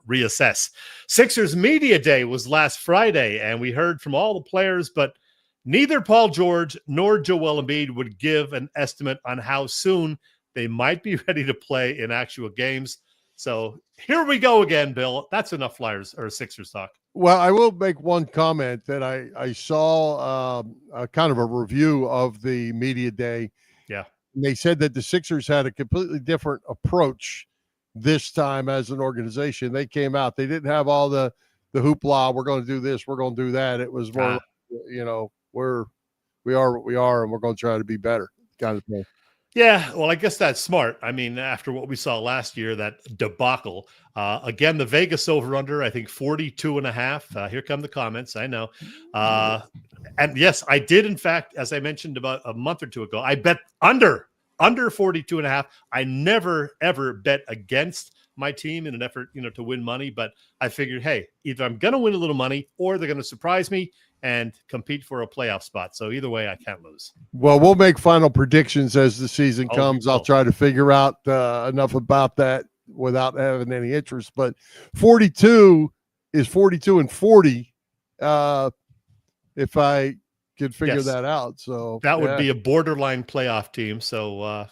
reassess. Sixers Media Day was last Friday, and we heard from all the players, but Neither Paul George nor Joel Embiid would give an estimate on how soon they might be ready to play in actual games. So here we go again, Bill. That's enough Flyers or Sixers talk. Well, I will make one comment that I saw a kind of a review of the media day. Yeah. And they said that the Sixers had a completely different approach this time as an organization. They came out. They didn't have all the hoopla. We're going to do this. We're going to do that. It was more, we are what we are, and we're going to try to be better kind of thing. Yeah, well, I guess that's smart. I mean, after what we saw last year, that debacle. Again, the Vegas over-under, I think 42.5. Here come the comments. I know. And yes, I did, in fact, as I mentioned about a month or two ago, I bet under 42.5. I never, ever bet against my team in an effort, to win money. But I figured, hey, either I'm going to win a little money or they're going to surprise me and compete for a playoff spot. So either way, I can't lose. Well, we'll make final predictions as the season comes. I'll try to figure out enough about that without having any interest. But 42 is 42 and 40 if I could figure that out. So that would be a borderline playoff team. So,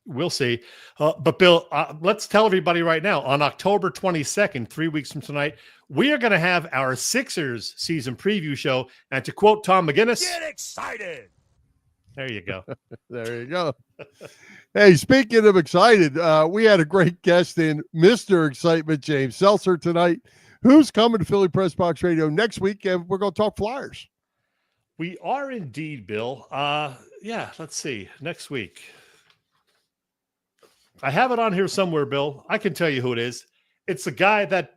we'll see. But Bill, let's tell everybody right now, on October 22nd, 3 weeks from tonight, we are going to have our Sixers season preview show. And to quote Tom McGinnis, get excited. There you go. There you go. Hey, speaking of excited, we had a great guest in Mr. Excitement, James Seltzer, tonight, who's coming to Philly Pressbox Radio next week, and we're going to talk Flyers. We are indeed, Bill. Let's see. Next week. I have it on here somewhere, Bill. I can tell you who it is. It's a guy that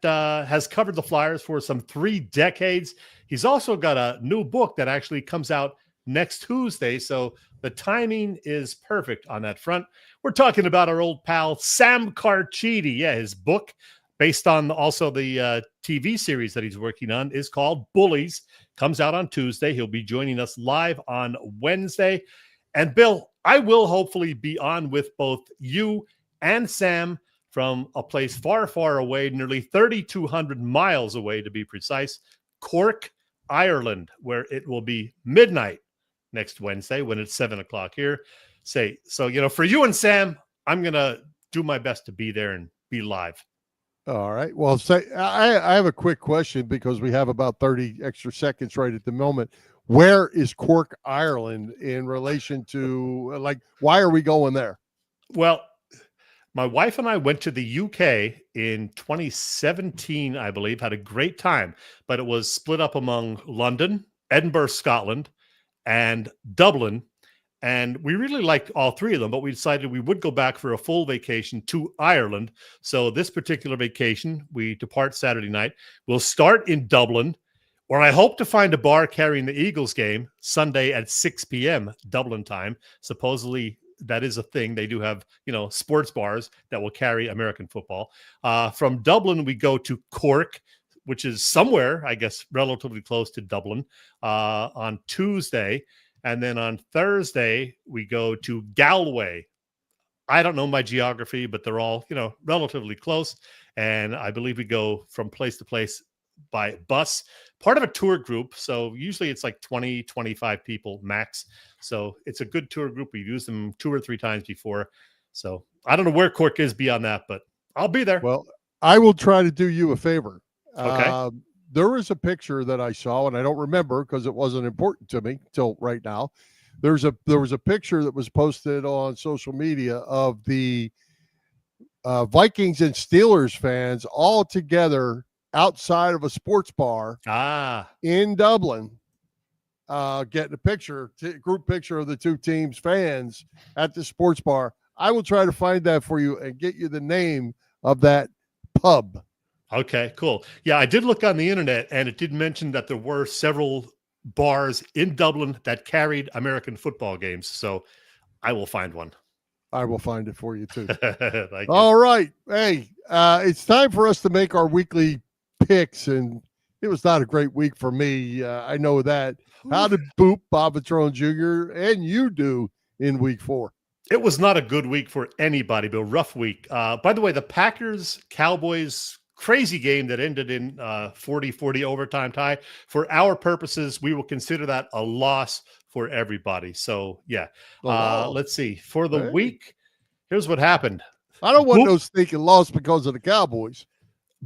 has covered the Flyers for some 3 decades. He's also got a new book that actually comes out next Tuesday, so the timing is perfect on that front. We're talking about our old pal, Sam Carchidi. Yeah, his book, based on also the TV series that he's working on, is called Bullies. Comes out on Tuesday. He'll be joining us live on Wednesday. And Bill, I will hopefully be on with both you and Sam from a place far, far away, nearly 3,200 miles away to be precise, Cork, Ireland, where it will be midnight next Wednesday when it's 7 o'clock here. So, for you and Sam, I'm going to do my best to be there and be live. All right. Well, I have a quick question because we have about 30 extra seconds right at the moment. Where is Cork, Ireland in relation to, why are we going there? Well, my wife and I went to the UK in 2017, I believe, had a great time, but it was split up among London, Edinburgh, Scotland, and Dublin. And we really liked all 3 of them, but we decided we would go back for a full vacation to Ireland. So this particular vacation, we depart Saturday night. We'll start in Dublin, where I hope to find a bar carrying the Eagles game Sunday at 6 p.m. Dublin time. Supposedly that is a thing. They do have, sports bars that will carry American football. From Dublin, we go to Cork, which is somewhere, I guess, relatively close to Dublin on Tuesday. And then on Thursday, we go to Galway. I don't know my geography, but they're all, relatively close. And I believe we go from place to place by bus, part of a tour group. So usually it's like 20, 25 people max. So it's a good tour group. We've used them 2 or 3 times before. So I don't know where Cork is beyond that, but I'll be there. Well, I will try to do you a favor. Okay. There was a picture that I saw, and I don't remember because it wasn't important to me till right now. There was a picture that was posted on social media of the Vikings and Steelers fans all together outside of a sports bar in Dublin, getting a group picture of the 2 teams' fans at the sports bar. I will try to find that for you and get you the name of that pub. Okay, cool. Yeah, I did look on the internet, and it did mention that there were several bars in Dublin that carried American football games. So I will find one. I will find it for you too. All right. Hey, it's time for us to make our weekly picks, and it was not a great week for me. I know that. How did Boop, Bob Patron Jr., and you do in week 4? It was not a good week for anybody, but a rough week. By the way, the Packers, Cowboys crazy game that ended in 40-40 overtime tie. For our purposes, we will consider that a loss for everybody. So, yeah. Let's see. For the week, here's what happened. I don't want no sneaking loss because of the Cowboys.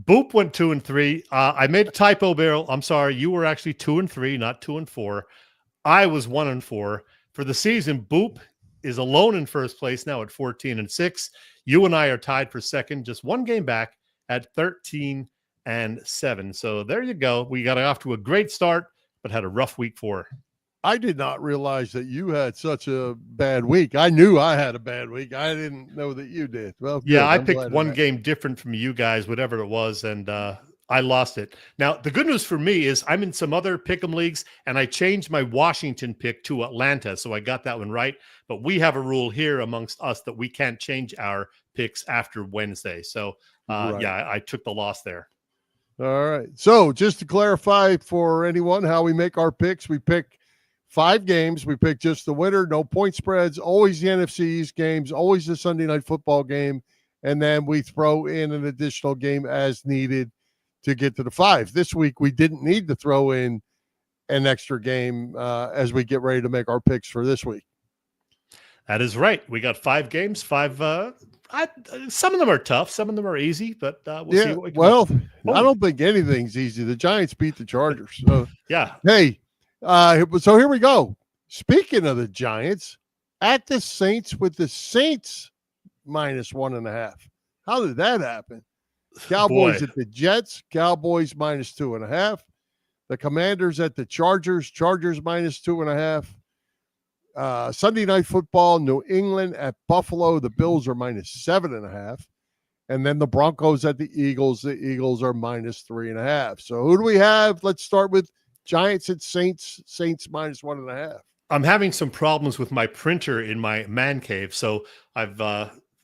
Boop went 2-3. I made a typo, Beryl. I'm sorry. You were actually 2-3, not 2-4. I was 1-4. For the season, Boop is alone in first place now at 14-6. You and I are tied for second, just one game back at 13-7. So there you go. We got off to a great start, but had a rough week 4. I did not realize that you had such a bad week. I knew I had a bad week. I didn't know that you did. Well, yeah, I picked one game different from you guys, whatever it was, and I lost it. Now, the good news for me is I'm in some other pick'em leagues, and I changed my Washington pick to Atlanta, so I got that one right. But we have a rule here amongst us that we can't change our picks after Wednesday. So, yeah, I took the loss there. All right. So just to clarify for anyone how we make our picks, we pick 5 games. We pick just the winner, no point spreads, always the NFC East games, always the Sunday night football game, and then we throw in an additional game as needed to get to the 5. This week, we didn't need to throw in an extra game as we get ready to make our picks for this week. That is right. We got 5 games, 5. Some of them are tough. Some of them are easy, but we'll see what we can do. I don't think anything's easy. The Giants beat the Chargers. So, yeah. Hey, so here we go. Speaking of the Giants, at the Saints with the Saints -1.5. How did that happen? Cowboys at the Jets, Cowboys -2.5. The Commanders at the Chargers, Chargers -2.5. Sunday night football, New England at Buffalo, the Bills are -7.5. And then the Broncos at the Eagles are -3.5. So who do we have? Let's start with Giants at Saints, Saints -1.5. I'm having some problems with my printer in my man cave, so I've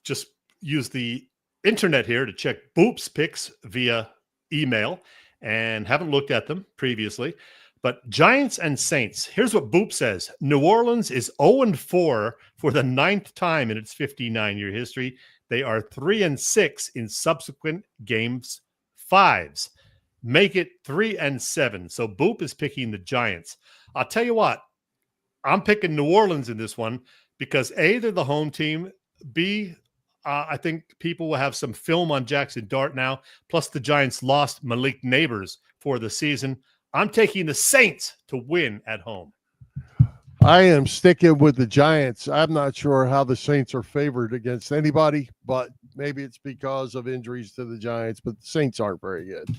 just used the internet here to check Boop's picks via email and haven't looked at them previously. But Giants and Saints, here's what Boop says. New Orleans is 0-4 for the 9th time in its 59-year history. They are 3-6 in subsequent games 5s. Make it 3-7. So Boop is picking the Giants. I'll tell you what, I'm picking New Orleans in this one because A, they're the home team. B, I think people will have some film on Jackson Dart now. Plus the Giants lost Malik Neighbors for the season. I'm taking the Saints to win at home. I am sticking with the Giants. I'm not sure how the Saints are favored against anybody, but maybe it's because of injuries to the Giants, but the Saints aren't very good.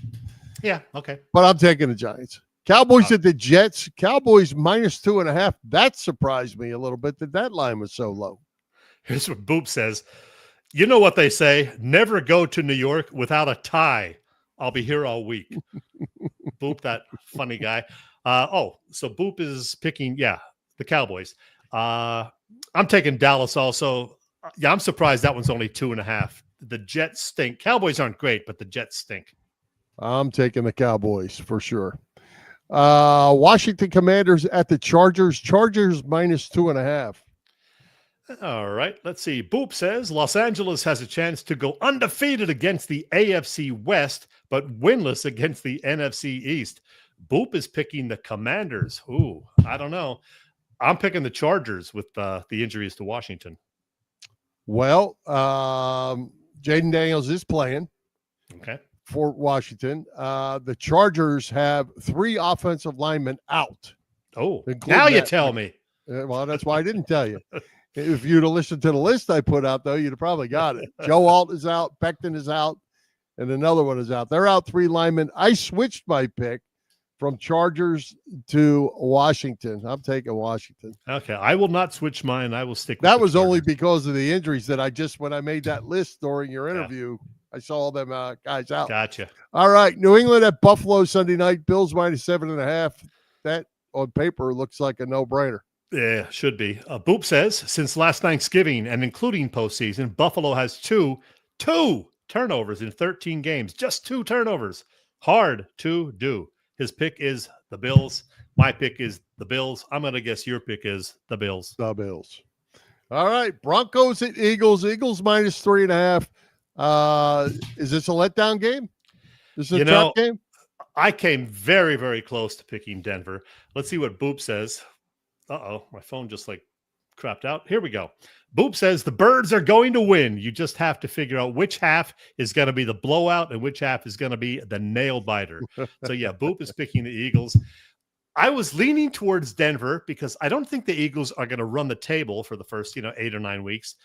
Yeah, okay. But I'm taking the Giants. Cowboys at the Jets, Cowboys -2.5. That surprised me a little bit that line was so low. Here's what Boop says. You know what they say, never go to New York without a tie. I'll be here all week. Boop, that funny guy. So Boop is picking, the Cowboys. I'm taking Dallas also. Yeah, I'm surprised that one's only 2.5. The Jets stink. Cowboys aren't great, but the Jets stink. I'm taking the Cowboys for sure. Washington Commanders at the Chargers. Chargers -2.5. All right, let's see. Boop says Los Angeles has a chance to go undefeated against the AFC West, but winless against the NFC East. Boop is picking the Commanders. Ooh, I don't know. I'm picking the Chargers with the injuries to Washington. Well, Jaden Daniels is playing. Okay. For Washington. The Chargers have 3 offensive linemen out. Oh, now you tell me. Well, that's why I didn't tell you. If you'd have listened to the list I put out, though, you'd have probably got it. Joe Alt is out, Becton is out, and another one is out. They're out 3 linemen. I switched my pick from Chargers to Washington. I'm taking Washington. Okay, I will not switch mine. I will stick with that was Chargers. Only because of the injuries that when I made that list during your interview, I saw all them guys out. Gotcha. All right, New England at Buffalo Sunday night. Bills -7.5. That on paper looks like a no-brainer. Yeah, should be. Boop says, since last Thanksgiving and including postseason, Buffalo has two turnovers in 13 games. Just 2 turnovers. Hard to do. His pick is the Bills. My pick is the Bills. I'm going to guess your pick is the Bills. The Bills. All right, Broncos at Eagles. Eagles -3.5. Is this a letdown game? This is a trap game? I came very, very close to picking Denver. Let's see what Boop says. Uh-oh, my phone just crapped out. Here we go. Boop says the Birds are going to win. You just have to figure out which half is going to be the blowout and which half is going to be the nail biter. So yeah, Boop is picking the Eagles. I was leaning towards Denver because I don't think the Eagles are going to run the table for the first, 8 or 9 weeks.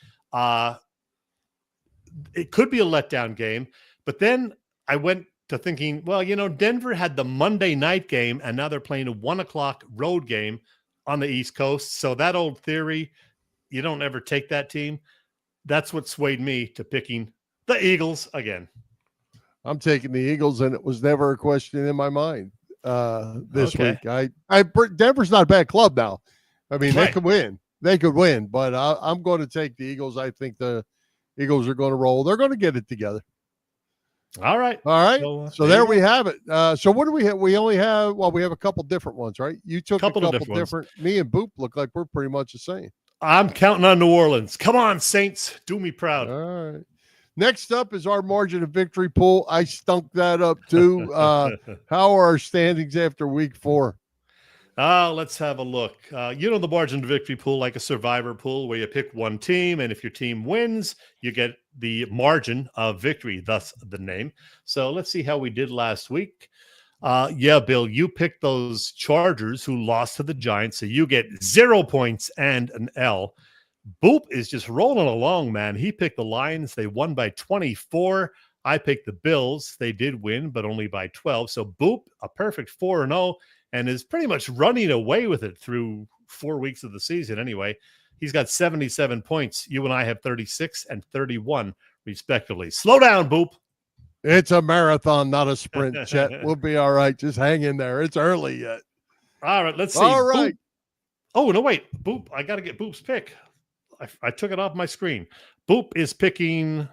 It could be a letdown game, but then I went to thinking, well, Denver had the Monday night game and now they're playing a 1:00 road game on the East Coast. So that old theory, you don't ever take that team. That's what swayed me to picking the Eagles again. I'm taking the Eagles, and it was never a question in my mind this week. Denver's not a bad club now. I mean, They could win. They could win, but I'm going to take the Eagles. I think the Eagles are going to roll. They're going to get it together. All right. So there we have it. So what do we have? We only have, we have a couple different ones, right? You took a couple different. Me and Boop look like we're pretty much the same. I'm counting on New Orleans. Come on, Saints. Do me proud. All right. Next up is our margin of victory pool. I stunk that up too. How are our standings after week 4? Let's have a look. The margin of victory pool, like a survivor pool where you pick one team, and if your team wins, you get the margin of victory, thus the name. So let's see how we did last week. Bill, you picked those Chargers who lost to the Giants, so you get 0 points and an L. Boop is just rolling along, man. He picked the Lions. They won by 24. I picked the Bills. They did win, but only by 12. So Boop, a perfect 4-0, and is pretty much running away with it through 4 weeks of the season anyway. He's got 77 points. You and I have 36 and 31, respectively. Slow down, Boop. It's a marathon, not a sprint, Chet. We'll be all right. Just hang in there. It's early yet. All right, let's see. All right. Boop. Oh, no, wait. Boop, I got to get Boop's pick. I took it off my screen. Boop is picking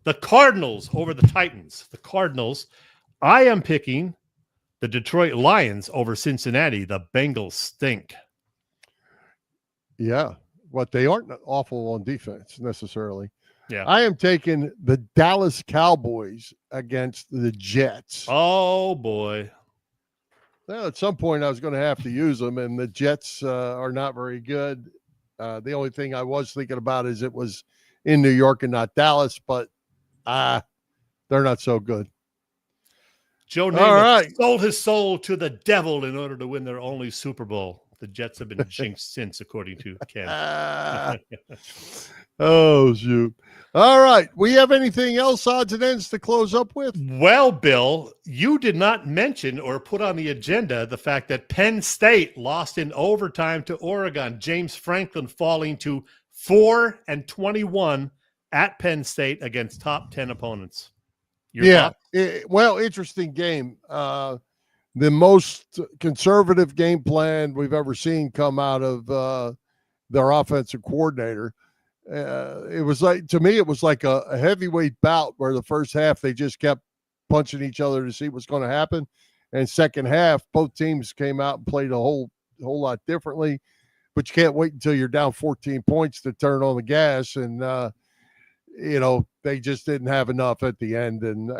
the Cardinals over the Titans. The Cardinals. I am picking the Detroit Lions over Cincinnati. The Bengals stink. Yeah, but they aren't awful on defense necessarily. Yeah. I am taking the Dallas Cowboys against the Jets. Oh, boy. Well, at some point I was going to have to use them, and the Jets are not very good. The only thing I was thinking about is it was in New York and not Dallas, but they're not so good. Joe Namath sold his soul to the devil in order to win their only Super Bowl. The Jets have been jinxed since, according to Ken. Oh, shoot. All right. We have anything else, odds and ends, to close up with? Well, Bill, you did not mention or put on the agenda the fact that Penn State lost in overtime to Oregon. James Franklin falling to 4-21 at Penn State against top 10 opponents. Interesting game. The most conservative game plan we've ever seen come out of their offensive coordinator. It was like a heavyweight bout where the first half they just kept punching each other to see what's going to happen, and second half both teams came out and played a whole lot differently. But you can't wait until you're down 14 points to turn on the gas, and they just didn't have enough at the end. And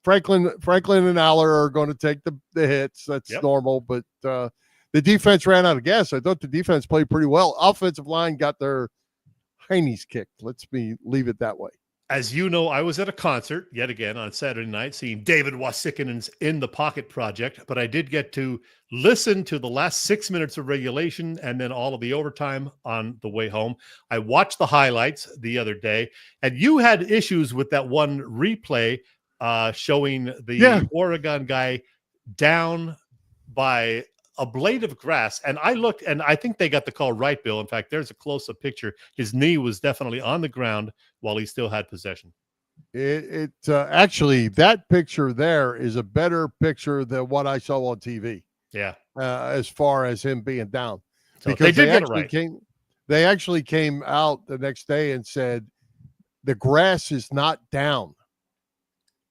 Franklin and Aller are going to take the hits. That's normal, but the defense ran out of gas. I thought the defense played pretty well. Offensive line got their heinies kicked. Leave it that way. As you know, I was at a concert yet again on Saturday night seeing David Wasikkinen's In the Pocket Project, but I did get to listen to the last 6 minutes of regulation and then all of the overtime on the way home. I watched the highlights the other day, and you had issues with that one replay showing the Oregon guy down by a blade of grass. And I looked, and I think they got the call right, Bill. In fact, there's a close-up picture. His knee was definitely on the ground while he still had possession. Actually, that picture there is a better picture than what I saw on TV. Yeah. As far as him being down. So because they did get it right. They actually came out the next day and said, the grass is not down.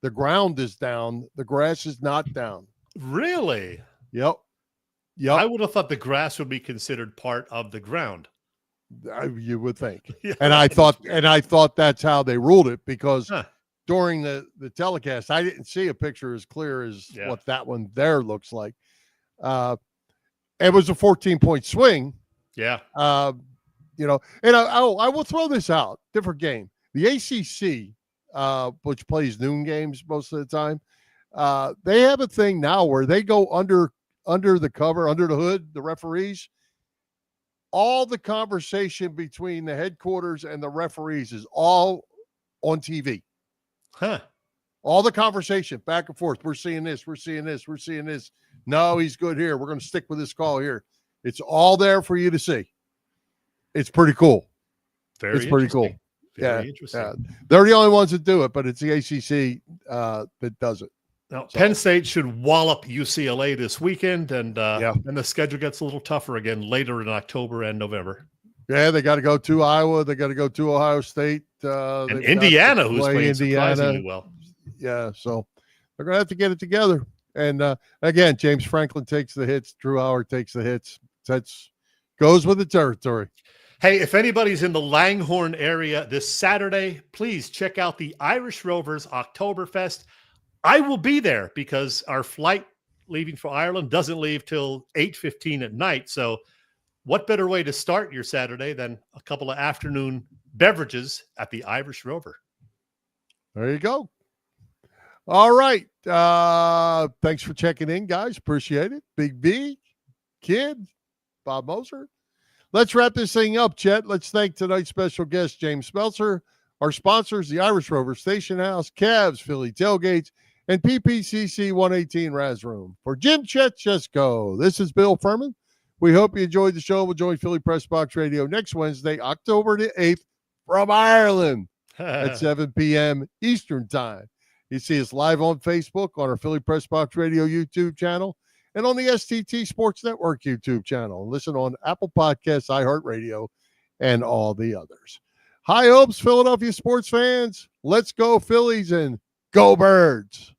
The ground is down. The grass is not down. Really? Yep. I would have thought the grass would be considered part of the ground. You would think. And I thought that's how they ruled it because during the telecast. I didn't see a picture as clear as what that one there looks like. It was a 14-point swing. Yeah. And I will throw this out. Different game. The ACC, which plays noon games most of the time, they have a thing now where they go under the cover, under the hood, the referees. All the conversation between the headquarters and the referees is all on TV. Huh. All the conversation back and forth. We're seeing this. We're seeing this. We're seeing this. No, he's good here. We're going to stick with this call here. It's all there for you to see. It's pretty cool. Very pretty cool. Very interesting. Yeah. They're the only ones that do it, but it's the ACC that does it. Now, Penn State should wallop UCLA this weekend, and the schedule gets a little tougher again later in October and November. Yeah, they got to go to Iowa. They got to go to Ohio State. And Indiana, who's playing surprisingly well. Yeah, so they're going to have to get it together. And again, James Franklin takes the hits. Drew Howard takes the hits. That's goes with the territory. Hey, if anybody's in the Langhorne area this Saturday, please check out the Irish Rovers Oktoberfest. I will be there because our flight leaving for Ireland doesn't leave till 8:15 at night. So what better way to start your Saturday than a couple of afternoon beverages at the Irish Rover? There you go. All right. Thanks for checking in, guys. Appreciate it. Big B, Kid, Bob Moser. Let's wrap this thing up, Chet. Let's thank tonight's special guest, James Seltzer, our sponsors, the Irish Rover Station House, Cavs, Philly Tailgates, and PPCC 118 Raz Room. For Jim, Chet, Chesko, this is Bill Furman. We hope you enjoyed the show. We'll join Philly Pressbox Radio next Wednesday, October the 8th, from Ireland at 7 p.m. Eastern Time. You see us live on Facebook, on our Philly Pressbox Radio YouTube channel, and on the STT Sports Network YouTube channel. Listen on Apple Podcasts, iHeartRadio, and all the others. High hopes, Philadelphia sports fans. Let's go Phillies and go Birds.